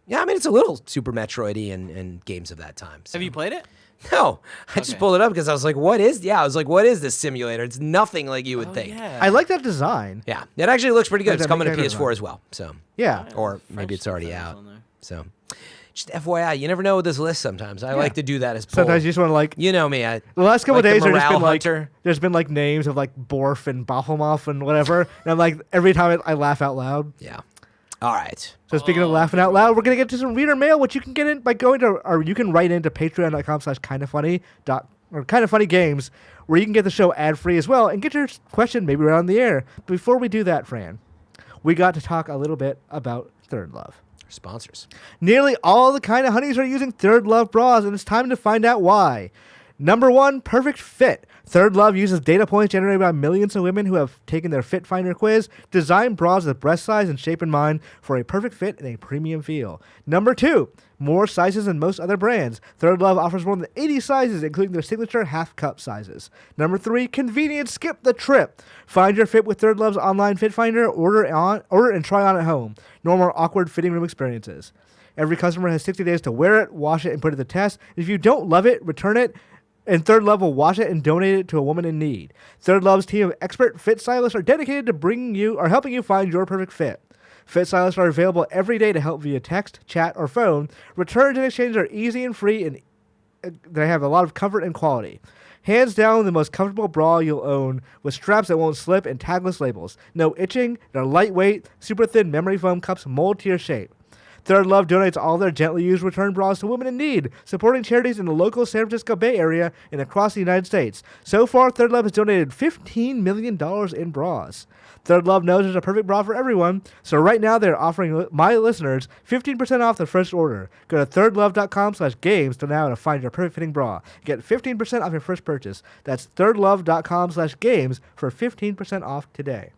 Speaker 2: it's a little Super Metroid-y and games of that time. So.
Speaker 3: Have you played it?
Speaker 2: No, I just pulled it up because I was like, what is this simulator? It's nothing like you would think.
Speaker 3: Yeah.
Speaker 1: I like that design.
Speaker 2: Yeah, it actually looks pretty good.
Speaker 1: Like
Speaker 2: It's
Speaker 1: that
Speaker 2: coming to
Speaker 1: big
Speaker 2: PS4 as well. So
Speaker 1: Yeah.
Speaker 2: or
Speaker 3: Fresh
Speaker 2: maybe it's already
Speaker 3: photos
Speaker 2: out.
Speaker 3: on there.
Speaker 2: So just FYI, you never know with this list sometimes. I like to do that as
Speaker 1: Sometimes you just want to
Speaker 2: You know me.
Speaker 1: The last couple
Speaker 2: like the
Speaker 1: days,
Speaker 2: morale
Speaker 1: there's been names of Borf and Bahamov and whatever, and I'm every time I laugh out loud.
Speaker 2: Yeah. All right.
Speaker 1: So speaking of laughing out loud, we're gonna get to some reader mail, which you can get in by going to, or you can write into patreon.com/kindafunny or kindafunnygames, where you can get the show ad-free as well and get your question maybe right on the air. But before we do that, Fran, we got to talk a little bit about ThirdLove.
Speaker 2: Sponsors.
Speaker 1: Nearly all the kind of honeys are using ThirdLove bras, and it's time to find out why. Number 1, perfect fit. ThirdLove uses data points generated by millions of women who have taken their Fit Finder quiz, designed bras with breast size and shape in mind for a perfect fit and a premium feel. Number 2, more sizes than most other brands. ThirdLove offers more than 80 sizes, including their signature half-cup sizes. Number 3, convenience. Skip the trip. Find your fit with ThirdLove's online Fit Finder, order and try on at home. No more awkward fitting room experiences. Every customer has 60 days to wear it, wash it, and put it to the test. If you don't love it, return it, and ThirdLove will wash it and donate it to a woman in need. ThirdLove's team of expert fit stylists are dedicated to helping you find your perfect fit. Fit stylists are available every day to help via text, chat, or phone. Returns and exchanges are easy and free, and they have a lot of comfort and quality. Hands down, the most comfortable bra you'll own, with straps that won't slip and tagless labels. No itching, they're lightweight, super thin memory foam cups mold to your shape. ThirdLove donates all their gently used return bras to women in need, supporting charities in the local San Francisco Bay Area and across the United States. So far, ThirdLove has donated $15 million in bras. ThirdLove knows there's a perfect bra for everyone, so right now they're offering my listeners 15% off their first order. Go to thirdlove.com/games to now to find your perfect fitting bra. Get 15% off your first purchase. That's thirdlove.com/games for 15% off today.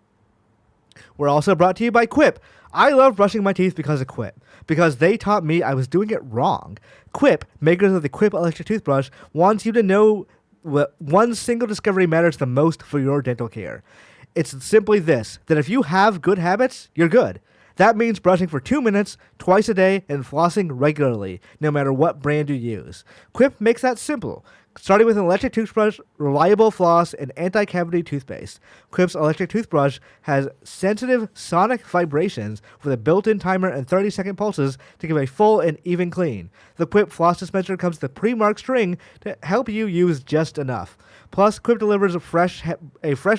Speaker 1: We're also brought to you by QUIP. I love brushing my teeth because of QUIP, because they taught me I was doing it wrong. QUIP, makers of the QUIP electric toothbrush, wants you to know what one single discovery matters the most for your dental care. It's simply this, that if you have good habits, you're good. That means brushing for 2 minutes, twice a day, and flossing regularly, no matter what brand you use. QUIP makes that simple. Starting with an electric toothbrush, reliable floss, and anti-cavity toothpaste. QUIP's electric toothbrush has sensitive sonic vibrations with a built-in timer and 30-second pulses to give a full and even clean. The QUIP floss dispenser comes with a pre-marked string to help you use just enough. Plus, QUIP delivers a fresh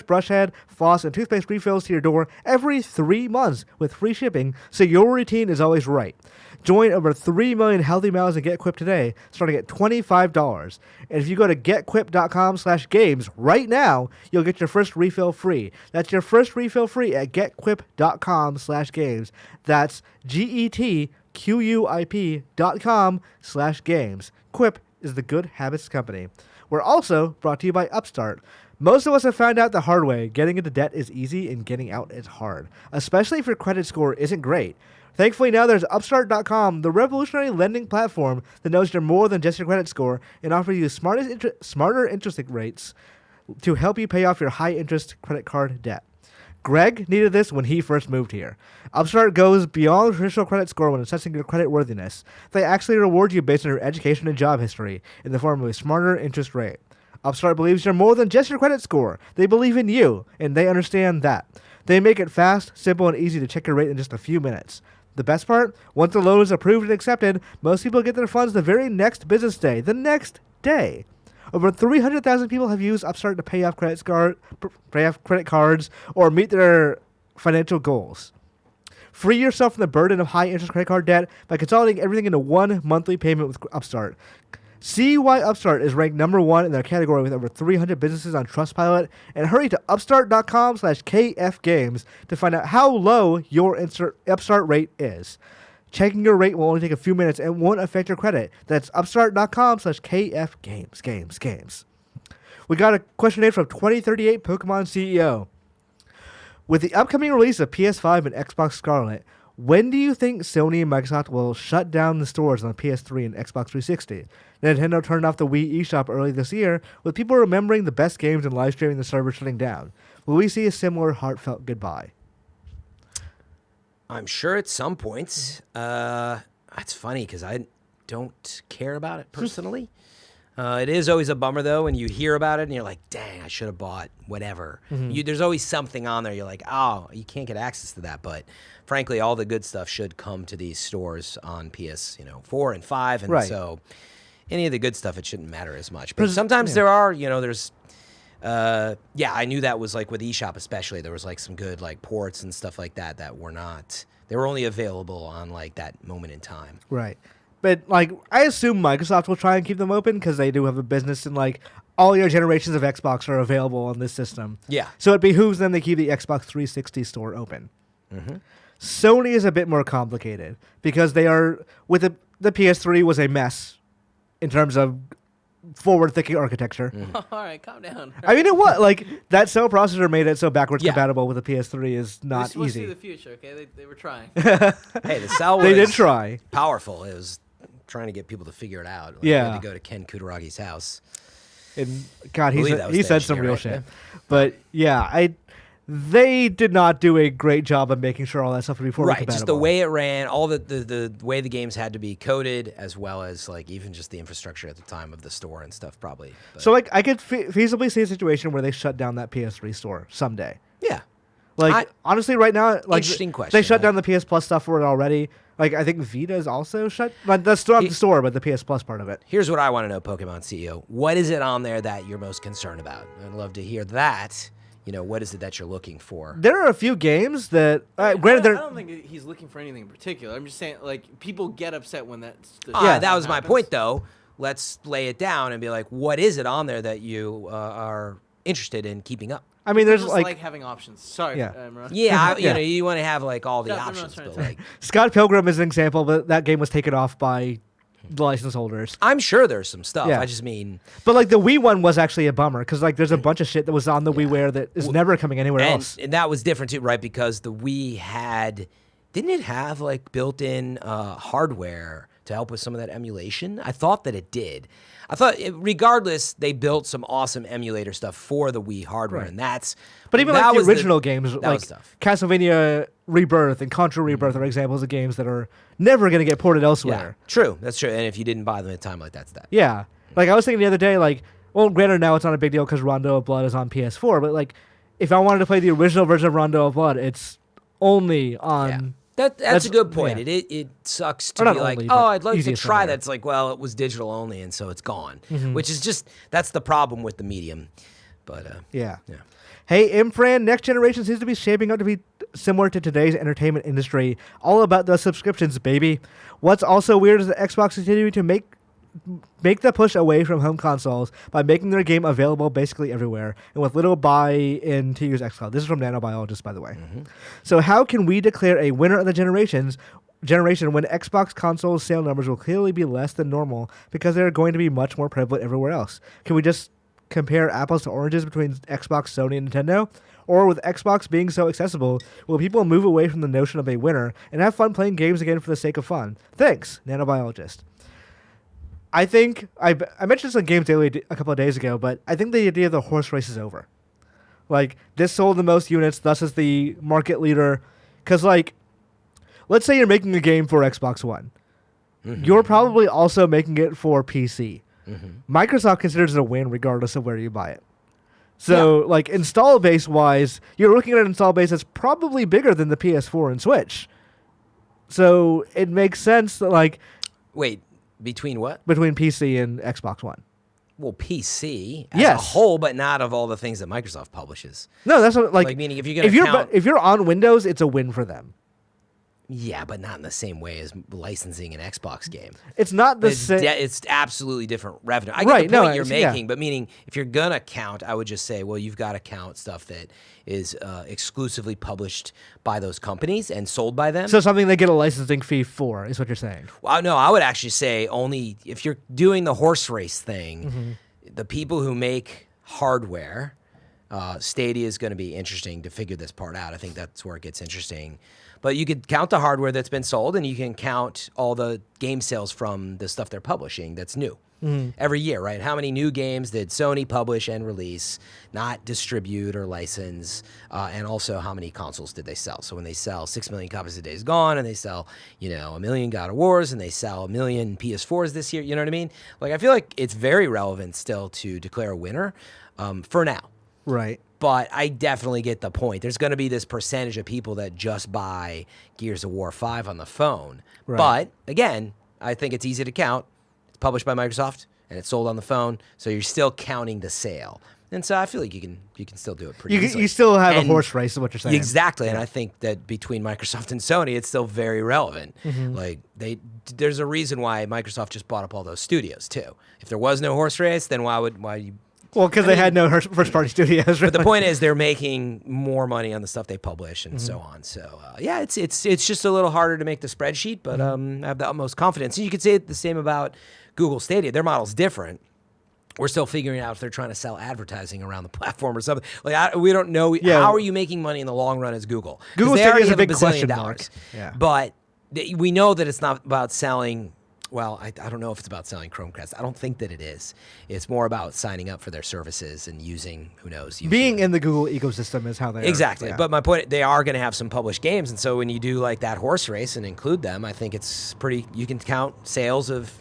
Speaker 1: brush head, floss, and toothpaste refills to your door every 3 months with free shipping, so your routine is always right. Join over 3 million healthy mouths and get QUIP today, starting at $25. And if you go to getquip.com/games right now, you'll get your first refill free. That's your first refill free at getquip.com/games. That's getquip.com/games. QUIP is the Good Habits Company. We're also brought to you by Upstart. Most of us have found out the hard way. Getting into debt is easy and getting out is hard, especially if your credit score isn't great. Thankfully, now there's Upstart.com, the revolutionary lending platform that knows you're more than just your credit score and offers you smarter interest rates to help you pay off your high-interest credit card debt. Greg needed this when he first moved here. Upstart goes beyond traditional credit score when assessing your credit worthiness. They actually reward you based on your education and job history in the form of a smarter interest rate. Upstart believes you're more than just your credit score. They believe in you, and they understand that. They make it fast, simple, and easy to check your rate in just a few minutes. The best part? Once the loan is approved and accepted, most people get their funds the very next business day. The next day. Over 300,000 people have used Upstart to pay off credit cards or meet their financial goals. Free yourself from the burden of high-interest credit card debt by consolidating everything into one monthly payment with Upstart. See why Upstart is ranked number 1 in their category with over 300 businesses on Trustpilot, and hurry to upstart.com/kfgames to find out how low your Upstart rate is. Checking your rate will only take a few minutes and won't affect your credit. That's upstart.com/kfgames. We got a question from 2038 Pokémon CEO. With the upcoming release of PS5 and Xbox Scarlet, when do you think Sony and Microsoft will shut down the stores on the PS3 and Xbox 360? Nintendo turned off the Wii eShop early this year, with people remembering the best games and live streaming the server shutting down. Will we see a similar heartfelt goodbye?
Speaker 2: I'm sure at some points. That's funny because I don't care about it personally. It is always a bummer, though, when you hear about it and you're like, dang, I should have bought whatever. Mm-hmm. There's always something on there. You're like, oh, you can't get access to that. But frankly, all the good stuff should come to these stores on PS 4 and 5. And so any of the good stuff, it shouldn't matter as much. But sometimes there are, there's... I knew that was like with eShop especially. There was like some good like ports and stuff like that were not... They were only available on like that moment in time.
Speaker 1: Right. But like, I assume Microsoft will try and keep them open because they do have a business and like all your generations of Xbox are available on this system.
Speaker 2: Yeah.
Speaker 1: So it behooves them to keep the Xbox 360 store open.
Speaker 2: Mm-hmm.
Speaker 1: Sony is a bit more complicated because they are with the PS3 was a mess in terms of forward-thinking architecture.
Speaker 3: All right, calm down.
Speaker 1: I mean, it was like that cell processor made it so backwards
Speaker 2: Yeah.
Speaker 1: compatible with the PS3 is not
Speaker 3: This must
Speaker 1: easy.
Speaker 3: be the future, okay? They were trying.
Speaker 2: Hey, the cell
Speaker 1: They did
Speaker 2: was
Speaker 1: try.
Speaker 2: powerful. It was trying to get people to figure it out. Like,
Speaker 1: Yeah.
Speaker 2: We had to go to Ken Kutaragi's house.
Speaker 1: And God,
Speaker 2: believe that was
Speaker 1: he
Speaker 2: the
Speaker 1: said some
Speaker 2: engineer,
Speaker 1: real
Speaker 2: right?
Speaker 1: shit. But yeah, they did not do a great job of making sure all that stuff would be forward
Speaker 2: Right,
Speaker 1: compatible.
Speaker 2: just the way it ran, all the way the games had to be coded, as well as like even just the infrastructure at the time of the store and stuff, probably. But,
Speaker 1: So like, I could feasibly see a situation where they shut down that PS3 store someday.
Speaker 2: yeah,
Speaker 1: Like honestly, right now, like
Speaker 2: Interesting question,
Speaker 1: they shut
Speaker 2: right?
Speaker 1: down the PS Plus stuff for it already. Like I think Vita is also shut. Like that's still not the store, but the PS Plus part of it.
Speaker 2: here's what I want to know, Pokemon CEO. What is it on there that you're most concerned about? I'd love to hear that. You know, what is it that you're looking for?
Speaker 1: There are a few games that, granted,
Speaker 3: I
Speaker 1: they're
Speaker 3: don't think he's looking for anything in particular. I'm just saying, like, people get upset when that's the
Speaker 1: Yeah.
Speaker 2: That was my
Speaker 3: happens.
Speaker 2: point, though. Let's lay it down and be like, what is it on there that you are interested in keeping up?
Speaker 1: I mean,
Speaker 3: I
Speaker 1: there's
Speaker 3: just like having options. Sorry,
Speaker 1: Yeah.
Speaker 3: Imran.
Speaker 2: Yeah,
Speaker 1: Yeah.
Speaker 2: you know, you want to have like all the
Speaker 3: No, I'm not
Speaker 2: options,
Speaker 3: trying
Speaker 2: but
Speaker 3: to
Speaker 2: like,
Speaker 1: Scott Pilgrim is an example, but that game was taken off by the license holders.
Speaker 2: I'm sure there's some stuff.
Speaker 1: Yeah.
Speaker 2: I just mean,
Speaker 1: But like the Wii one was actually a bummer because like there's a bunch of shit that was on the WiiWare that is never coming anywhere else.
Speaker 2: and that was different too, right? Because the Wii didn't it have like built-in hardware to help with some of that emulation? I thought that it did. I thought, regardless, they built some awesome emulator stuff for the Wii hardware,
Speaker 1: Right.
Speaker 2: and that's.
Speaker 1: But even
Speaker 2: that
Speaker 1: like the
Speaker 2: was
Speaker 1: original games,
Speaker 2: that
Speaker 1: like
Speaker 2: was tough.
Speaker 1: Castlevania Rebirth and Contra Rebirth are examples of games that are never going to get ported
Speaker 2: Yeah,
Speaker 1: elsewhere.
Speaker 2: true. That's true. And if you didn't buy them at a time like that's that.
Speaker 1: Yeah. Like I was thinking the other day, like, well, granted now it's not a big deal because Rondo of Blood is on PS4, but like, if I wanted to play the original version of Rondo of Blood, it's only on.
Speaker 2: Yeah. That's
Speaker 1: That's-
Speaker 2: a good point.
Speaker 1: yeah.
Speaker 2: It sucks
Speaker 1: Or
Speaker 2: to
Speaker 1: not
Speaker 2: be like,
Speaker 1: only,
Speaker 2: oh,
Speaker 1: but
Speaker 2: I'd like to
Speaker 1: easiest
Speaker 2: try
Speaker 1: somewhere.
Speaker 2: that. It's like, well, it was digital only, and so it's gone.
Speaker 1: Mm-hmm.
Speaker 2: Which is just that's the problem with the medium. But
Speaker 1: Yeah.
Speaker 2: yeah.
Speaker 1: Hey, Imran, next generation seems to be shaping up to be similar to today's entertainment industry. All about the subscriptions, baby. What's also weird is that Xbox is continuing to make the push away from home consoles by making their game available basically everywhere and with little buy-in to use xCloud. This is from Nano Biologist, by the way. So how can we declare a winner of the generation when Xbox console sale numbers will clearly be less than normal because they're going to be much more prevalent everywhere else? Can we just compare apples to oranges between Xbox, Sony, and Nintendo? Or with Xbox being so accessible, will people move away from the notion of a winner and have fun playing games again for the sake of fun? Thanks, Nano Biologist. I think I mentioned this on Games Daily a couple of days ago, but I think the idea of the horse race is over. Like, this sold the most units, thus is the market leader. Because, like, let's say you're making a game for Xbox One. You're probably also making it for PC. Microsoft considers it a win regardless of where you buy it. So, like, install base wise, you're looking at an install base that's probably bigger than the PS4 and Switch. So, it makes sense that, like,
Speaker 2: Wait, between what?
Speaker 1: between PC and Xbox One.
Speaker 2: Well, PC as a
Speaker 1: Yes.
Speaker 2: whole, but not of all the things that Microsoft publishes.
Speaker 1: No, that's what,
Speaker 2: Like, meaning if you're gonna count,
Speaker 1: if you're on Windows, it's a win for them.
Speaker 2: yeah, but not in the same way as licensing an Xbox game.
Speaker 1: It's not the
Speaker 2: It's,
Speaker 1: same.
Speaker 2: it's absolutely different revenue. I get
Speaker 1: Right,
Speaker 2: the
Speaker 1: no,
Speaker 2: point you're
Speaker 1: it's- yeah.
Speaker 2: making, but meaning if you're gonna count, I would just say, well, you've got to count stuff that is exclusively published by those companies and sold by them.
Speaker 1: So something they get a licensing fee for is what you're saying.
Speaker 2: Well, no, I would actually say only if you're doing the horse race thing, the people who make hardware, Stadia is going to be interesting to figure this part out. I think that's where it gets interesting. But you could count the hardware that's been sold, and you can count all the game sales from the stuff they're publishing that's new. Every year, right? How many new games did Sony publish and release, not distribute or license? And also, how many consoles did they sell? So when they sell 6 million copies of Days Gone, and they sell, 1 million God of Wars, and they sell 1 million PS4s this year, you know what I mean? Like, I feel like it's very relevant still to declare a winner for now.
Speaker 1: Right.
Speaker 2: But I definitely get the point. There's going to be this percentage of people that just buy Gears of War 5 on the phone.
Speaker 1: Right.
Speaker 2: But, again, I think it's easy to count. It's published by Microsoft, and it's sold on the phone, so you're still counting the sale. And so I feel like you can still do it pretty easily.
Speaker 1: You still have
Speaker 2: And
Speaker 1: a horse race, is what you're saying.
Speaker 2: Exactly, and I think that between Microsoft and Sony, it's still very relevant. Like there's a reason why Microsoft just bought up all those studios too. If there was no horse race, then why you?
Speaker 1: Well, because they had no first-party studios.
Speaker 2: But the point is, they're making more money on the stuff they publish and so on. So yeah, it's just a little harder to make the spreadsheet, but I have the utmost confidence. And you could say the same about Google Stadia. Their model's different. We're still figuring out if they're trying to sell advertising around the platform or something. Like we don't know.
Speaker 1: Yeah.
Speaker 2: How are you making money in the long run as Google?
Speaker 1: Google
Speaker 2: They
Speaker 1: Stadia
Speaker 2: already
Speaker 1: is a
Speaker 2: have
Speaker 1: big
Speaker 2: $1 billion.
Speaker 1: question mark. Yeah.
Speaker 2: But we know that it's not about selling. Well, I don't know if it's about selling Chromecast. I don't think that it is. It's more about signing up for their services and using, who knows.
Speaker 1: Being in the Google ecosystem is how they
Speaker 2: Exactly.
Speaker 1: Yeah.
Speaker 2: But my point, they are going to have some published games. And so when you do like that horse race and include them, I think it's pretty, you can count sales of,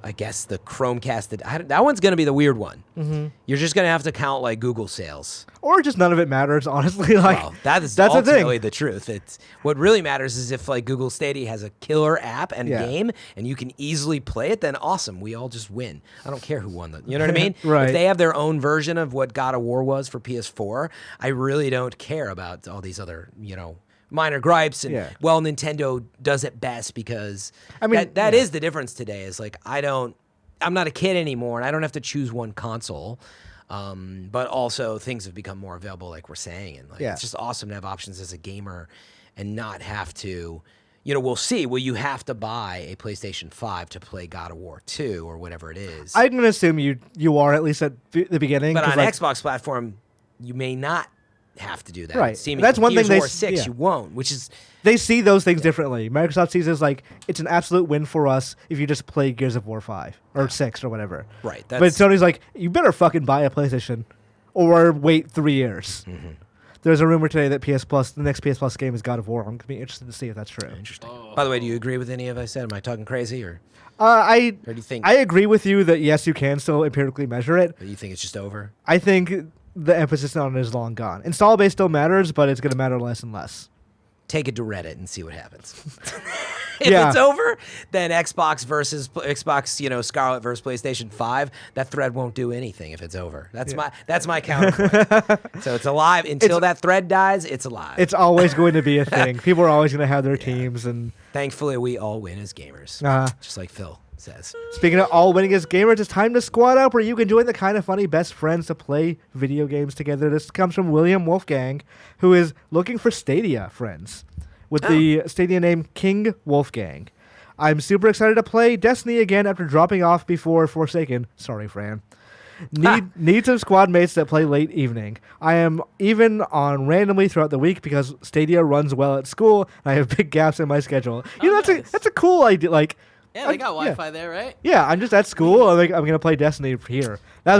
Speaker 2: I guess the Chromecast, that one's going to be the weird one. You're just going to have to count like Google sales.
Speaker 1: Or just none of it matters, honestly. Like
Speaker 2: Well, that's
Speaker 1: the thing.
Speaker 2: ultimately the truth. It's what really matters is if like Google Stadia has a killer app and game and you can easily play it, then awesome. We all just win. I don't care who won the, you know what I mean?
Speaker 1: Right.
Speaker 2: If they have their own version of what God of War was for PS4, I really don't care about all these other, minor gripes. And well, Nintendo does it best because that is the difference today is like, I'm not a kid anymore and I don't have to choose one console. But also things have become more available, like we're saying, and it's just awesome to have options as a gamer and not have to, we'll see. Will you have to buy a PlayStation 5 to play God of War 2 or whatever it is?
Speaker 1: I'm going to assume you are at least at the beginning.
Speaker 2: But on Xbox platform, you may not have to do that.
Speaker 1: Right.
Speaker 2: Seemingly.
Speaker 1: That's one
Speaker 2: Gears
Speaker 1: thing
Speaker 2: of War 6, you won't, which is...
Speaker 1: They see those things differently. Microsoft sees it as like, it's an absolute win for us if you just play Gears of War 5 or 6 or whatever.
Speaker 2: Right.
Speaker 1: But Sony's like, you better fucking buy a PlayStation or wait 3 years. There's a rumor today that the next PS Plus game is God of War. I'm going to be interested to see if that's true.
Speaker 2: Interesting. By the way, do you agree with any of I said? Am I talking crazy or
Speaker 1: I
Speaker 2: do you think...
Speaker 1: I agree with you that yes, you can still empirically measure it.
Speaker 2: But you think it's just over?
Speaker 1: I think the emphasis on it is long gone. Install base still matters, but it's going to matter less and less.
Speaker 2: Take it to Reddit and see what happens. If it's over, then Xbox, Scarlet versus PlayStation 5, that thread won't do anything if it's over. That's my counterpoint. So it's alive until that thread dies. It's alive.
Speaker 1: It's always going to be a thing. People are always going to have their teams, and
Speaker 2: thankfully we all win as gamers, just like Phil says.
Speaker 1: Speaking of all winning as gamers, it's time to squad up where you can join the kind of funny best friends to play video games together. This comes from William Wolfgang, who is looking for Stadia friends with the Stadia name KingWolfgang. I'm super excited to play Destiny again after dropping off before Forsaken. Sorry, Fran. Need some squad mates that play late evening. I am even on randomly throughout the week because Stadia runs well at school and I have big gaps in my schedule. That's a cool idea. Like,
Speaker 3: yeah, they got Wi-Fi there, right?
Speaker 1: Yeah, I'm just at school. I'm gonna play Destiny here. I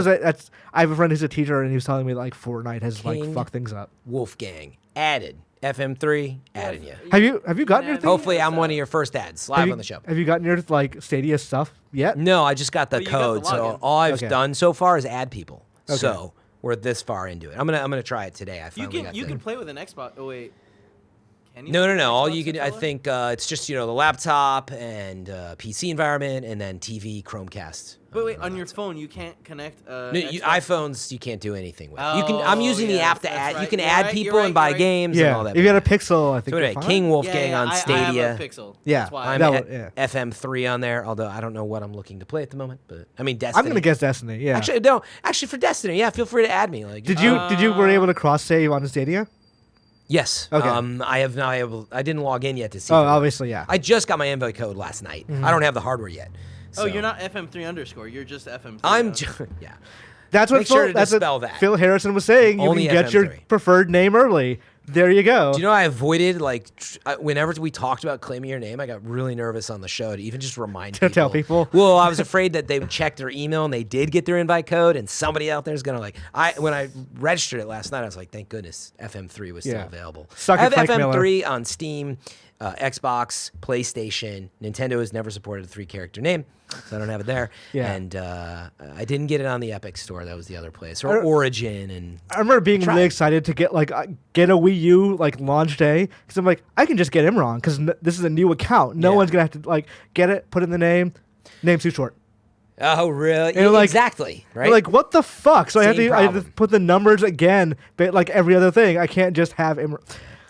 Speaker 1: have a friend who's a teacher, and he was telling me like Fortnite has like fucked things up.
Speaker 2: Wolfgang added FM3 adding you.
Speaker 1: Have you gotten your thing?
Speaker 2: Hopefully, I'm one of your first ads live on the show.
Speaker 1: Have you gotten your like Stadia stuff yet?
Speaker 2: No, I just got the code. So all I've done so far is add people.
Speaker 1: Okay.
Speaker 2: So we're this far into it. I'm gonna try it today.
Speaker 3: You can play with an Xbox. Oh wait.
Speaker 2: No. All you can, I think, it's just the laptop and PC environment, and then TV, Chromecast.
Speaker 3: Wait, on your phone you can't connect.
Speaker 2: iPhones you can't do anything with. You can.
Speaker 3: Oh,
Speaker 2: I'm using the app to add. Right. You can add people and buy games and all that.
Speaker 1: If you had a Pixel, I think.
Speaker 2: So anyway, KingWolfgang on Stadia.
Speaker 3: I have a Pixel.
Speaker 1: Yeah,
Speaker 3: that's why
Speaker 2: I'm at FM3 on there. Although I don't know what I'm looking to play at the moment, but I mean Destiny.
Speaker 1: I'm gonna guess Destiny. Yeah.
Speaker 2: Actually for Destiny, yeah. Feel free to add me. Like,
Speaker 1: did you were able to cross save on Stadia?
Speaker 2: Yes.
Speaker 1: Okay.
Speaker 2: I have not able. I didn't log in yet to see.
Speaker 1: Oh, obviously, yeah.
Speaker 2: I just got my invite code last night. I don't have the hardware yet. So.
Speaker 3: Oh, you're not FM3_. You're just FM3.
Speaker 2: Yeah.
Speaker 1: That's what Phil Harrison was saying.
Speaker 2: Only
Speaker 1: you can get
Speaker 2: FM3.
Speaker 1: your preferred name early. There you go.
Speaker 2: Do you know I avoided, whenever we talked about claiming your name, I got really nervous on the show to even just remind people.
Speaker 1: To tell people?
Speaker 2: Well, I was afraid that they would check their email and they did get their invite code and somebody out there is going to when I registered it last night, I was like, thank goodness FM3 was still available. I have FM3 on Steam, Xbox, PlayStation. Nintendo has never supported a 3-character name, so I don't have it there.
Speaker 1: Yeah.
Speaker 2: And I didn't get it on the Epic Store. That was the other place. Or Origin. And
Speaker 1: I remember being really excited to get a Wii U launch day because I'm like, I can just get Imran because this is a new account. No one's gonna have to get it, put in the name. Name's too short.
Speaker 2: Oh, really?
Speaker 1: And like,
Speaker 2: exactly. Right.
Speaker 1: Like, what the fuck? So I have
Speaker 2: Same
Speaker 1: to
Speaker 2: problem.
Speaker 1: put the numbers again, but like every other thing, I can't just have.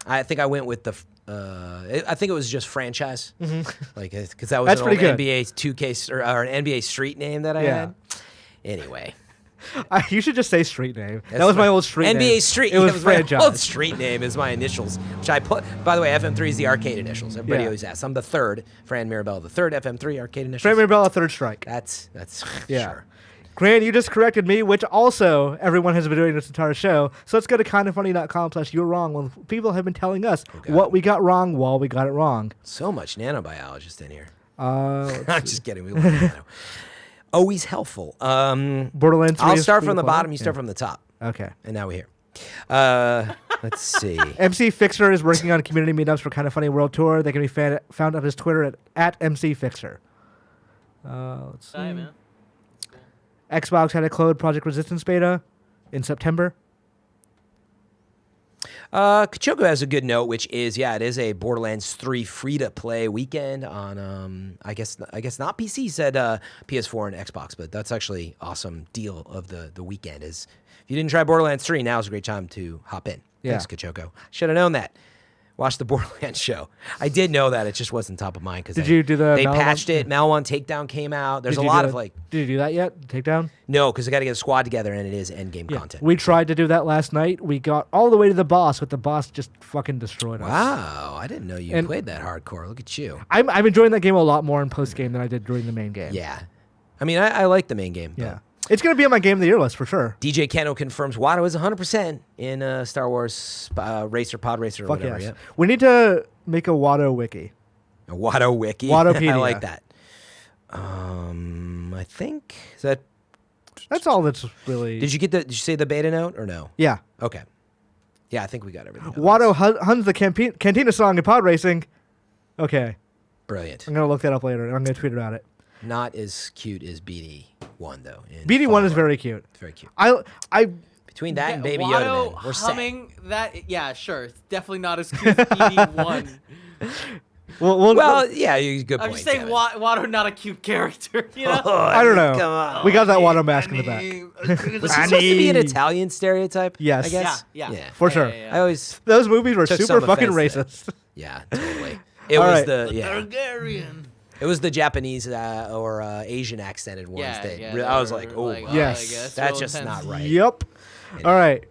Speaker 2: I think I went with the. I think it was just franchise, like because that was
Speaker 1: That's
Speaker 2: an old
Speaker 1: pretty good.
Speaker 2: NBA 2K or an NBA street name that I had. Anyway,
Speaker 1: You should just say street name. That
Speaker 2: That's
Speaker 1: was my
Speaker 2: right.
Speaker 1: old street name.
Speaker 2: NBA Street.
Speaker 1: It was
Speaker 2: my
Speaker 1: franchise.
Speaker 2: old street name is my initials, which I put. By the way, FM3 is the arcade initials. Everybody
Speaker 1: Yeah.
Speaker 2: always asks. I'm the third. Fran Mirabella, the third. FM3 arcade initials.
Speaker 1: Fran Mirabella, third strike.
Speaker 2: That's
Speaker 1: Yeah.
Speaker 2: sure.
Speaker 1: Grant, you just corrected me, which also everyone has been doing this entire show. So let's go to kindoffunny.com/you're wrong when people have been telling us what we got wrong while we got it wrong.
Speaker 2: So much nanobiologist in here.
Speaker 1: Let's
Speaker 2: I'm just kidding. We love nano. Always helpful.
Speaker 1: Borderlands 3
Speaker 2: I'll
Speaker 1: is
Speaker 2: start
Speaker 1: free
Speaker 2: from
Speaker 1: to
Speaker 2: the
Speaker 1: play?
Speaker 2: bottom. You start from the top.
Speaker 1: Okay.
Speaker 2: And now we're here. Let's see.
Speaker 1: MC Fixer is working on community meetups for Kind of Funny World Tour. They can be found on his Twitter at MC Fixer. Let's see.
Speaker 3: Hi, man.
Speaker 1: Xbox had a Clone Project Resistance beta in September.
Speaker 2: Kachoko has a good note, which is it is a Borderlands 3 free-to-play weekend on I guess not PC. He said PS4 and Xbox, but that's actually awesome deal of the weekend. Is if you didn't try Borderlands 3, now is a great time to hop in.
Speaker 1: Yeah.
Speaker 2: Thanks, Kachoko. Should have known that. Watch the Borderlands show. I did know that. It just wasn't top of mind because
Speaker 1: Did you do the
Speaker 2: they
Speaker 1: Malwan-
Speaker 2: patched it. Malwan Takedown came out. There's
Speaker 1: Did
Speaker 2: a
Speaker 1: you
Speaker 2: lot
Speaker 1: do
Speaker 2: of
Speaker 1: it-
Speaker 2: like
Speaker 1: Did you do that yet? Takedown?
Speaker 2: no, because I got to get a squad together and it is endgame content.
Speaker 1: We tried to do that last night. We got all the way to the boss, but the boss just fucking destroyed us.
Speaker 2: Wow, I didn't know you
Speaker 1: And-
Speaker 2: played that hardcore. Look at you.
Speaker 1: I'm enjoying that game a lot more in post game than I did during the main game.
Speaker 2: Yeah. I mean, I like the main game. but
Speaker 1: Yeah. It's going to be on my game of the year list for sure.
Speaker 2: DJ Kano confirms Watto is 100% in Star Wars Racer, Pod Racer, or
Speaker 1: Fuck
Speaker 2: whatever.
Speaker 1: yes.
Speaker 2: Yeah.
Speaker 1: We need to make a Watto wiki.
Speaker 2: A Watto wiki.
Speaker 1: Wattopedia.
Speaker 2: I like that. I think is that.
Speaker 1: That's all that's really...
Speaker 2: Did you say the beta note or no?
Speaker 1: Yeah.
Speaker 2: Okay. Yeah, I think we got everything.
Speaker 1: Watto huns the Cantina song in pod racing. Okay.
Speaker 2: Brilliant.
Speaker 1: I'm going to look that up later. I'm going to tweet about it.
Speaker 2: Not as cute as BD1 though. in
Speaker 1: BD1 is
Speaker 2: Fallout.
Speaker 1: very cute.
Speaker 2: It's very cute.
Speaker 1: I
Speaker 2: Between that and Baby
Speaker 3: Watto
Speaker 2: Yoda, man, we're set.
Speaker 3: humming that. Yeah, sure. It's definitely not as cute as BD1.
Speaker 2: Well, yeah, good point.
Speaker 3: I'm just saying,
Speaker 2: Kevin.
Speaker 3: Watto not a cute character. You know.
Speaker 1: I don't know.
Speaker 2: Come on.
Speaker 1: We got that Watto mask in the back.
Speaker 2: Was he supposed to be an Italian stereotype?
Speaker 1: Yes.
Speaker 2: I guess.
Speaker 3: Yeah.
Speaker 1: For sure.
Speaker 2: I always.
Speaker 1: Those movies were
Speaker 2: Took
Speaker 1: super
Speaker 2: some
Speaker 1: fucking
Speaker 2: offense to
Speaker 1: racist.
Speaker 2: Yeah, totally. It
Speaker 1: All
Speaker 2: was
Speaker 1: right.
Speaker 2: the
Speaker 3: Bulgarian.
Speaker 2: It was the Japanese or Asian accented ones I was like, oh,
Speaker 1: Yes.
Speaker 2: that's just not right.
Speaker 1: Yep. All right.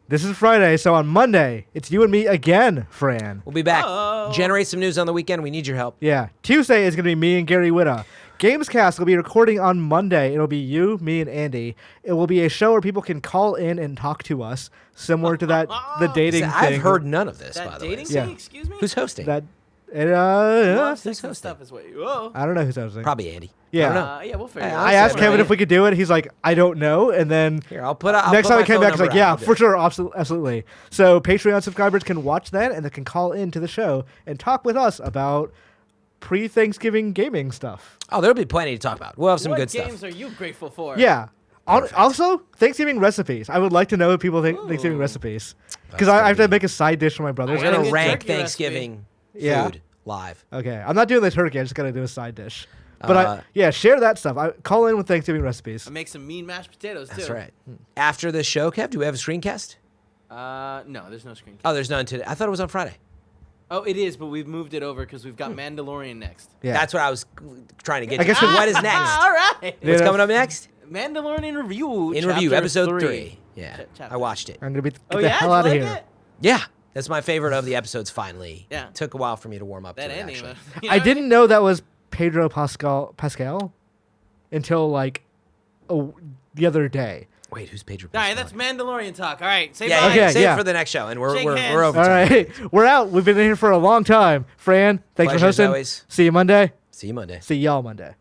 Speaker 1: This is Friday, so on Monday, it's you and me again, Fran.
Speaker 2: We'll be back.
Speaker 3: Oh.
Speaker 2: Generate some news on the weekend. We need your help.
Speaker 1: Yeah. Tuesday is going to be me and Gary Witta. Gamescast will be recording on Monday. It'll be you, me, and Andy. It will be a show where people can call in and talk to us, similar to the dating thing.
Speaker 2: I've heard none of this, by
Speaker 3: That
Speaker 2: the way.
Speaker 3: dating
Speaker 1: Yeah.
Speaker 3: thing? Excuse me.
Speaker 2: Who's hosting?
Speaker 1: that.
Speaker 3: Love sex
Speaker 2: hosting?
Speaker 3: and stuff is what you. Whoa.
Speaker 1: I don't know who's hosting.
Speaker 2: Probably Andy.
Speaker 1: Yeah.
Speaker 2: I don't know.
Speaker 3: Yeah, we'll figure it
Speaker 2: Hey,
Speaker 3: out.
Speaker 1: I asked
Speaker 2: Right.
Speaker 1: Kevin if we could do it. He's like, I don't know. And then
Speaker 2: Here, I'll put
Speaker 1: next time
Speaker 2: my
Speaker 1: he came
Speaker 2: phone
Speaker 1: back, he's like,
Speaker 2: number
Speaker 1: yeah,
Speaker 2: out. I'll do
Speaker 1: for
Speaker 2: it.
Speaker 1: sure, absolutely. So Patreon subscribers can watch that, and they can call into the show and talk with us about pre-Thanksgiving gaming stuff.
Speaker 2: Oh, there'll be plenty to talk about. We'll have some
Speaker 3: What
Speaker 2: good
Speaker 3: games
Speaker 2: stuff.
Speaker 3: are you grateful for?
Speaker 1: Yeah. Also, Thanksgiving recipes. I would like to know if people think Thanksgiving recipes. Because I have to make a side dish for my brothers.
Speaker 2: We're going
Speaker 3: Good
Speaker 2: to rank
Speaker 3: turkey recipe.
Speaker 2: Thanksgiving
Speaker 1: Yeah.
Speaker 2: food live.
Speaker 1: Okay. I'm not doing the turkey. I just got to do a side dish. But share that stuff. Call in with Thanksgiving recipes.
Speaker 3: I make some mean mashed potatoes too.
Speaker 2: That's right. After the show, Kev, do we have a screencast?
Speaker 3: No, there's no screen.
Speaker 2: Oh, there's none today. I thought it was on Friday.
Speaker 3: Oh, it is, but we've moved it over because we've got Mandalorian next.
Speaker 1: Yeah.
Speaker 2: That's what I was trying to get
Speaker 1: I
Speaker 2: to.
Speaker 1: guess
Speaker 2: So
Speaker 1: we-
Speaker 2: what is next?
Speaker 3: All right.
Speaker 2: What's coming up next?
Speaker 3: Mandalorian review.
Speaker 2: In review,
Speaker 3: chapter
Speaker 2: episode 3. Yeah,
Speaker 3: chapter.
Speaker 2: I watched it.
Speaker 1: I'm going to get
Speaker 3: Oh
Speaker 1: the
Speaker 3: yeah,
Speaker 1: hell
Speaker 3: Did
Speaker 1: out of
Speaker 3: you
Speaker 1: here.
Speaker 3: like it?
Speaker 2: Yeah, that's my favorite of the episodes. Finally,
Speaker 3: Yeah.
Speaker 2: took a while for me to warm up
Speaker 3: That
Speaker 2: to it.
Speaker 3: ending.
Speaker 2: Actually,
Speaker 3: You know
Speaker 1: I
Speaker 3: what
Speaker 1: didn't know that was Pedro Pascal until like the other day.
Speaker 2: wait, who's Pedro?
Speaker 3: All right,
Speaker 2: Pascal?
Speaker 3: that's Mandalorian talk. All right, say
Speaker 2: Yeah,
Speaker 3: bye.
Speaker 1: Okay,
Speaker 2: save
Speaker 1: yeah.
Speaker 2: it for the next show, and we're
Speaker 3: Shake
Speaker 2: we're,
Speaker 3: hands.
Speaker 2: we're over.
Speaker 1: All
Speaker 2: time.
Speaker 1: right. We're out. We've been in here for a long time. Fran, thanks
Speaker 2: Pleasure
Speaker 1: for
Speaker 2: as
Speaker 1: hosting.
Speaker 2: always.
Speaker 1: See you Monday.
Speaker 2: See you Monday.
Speaker 1: See y'all Monday.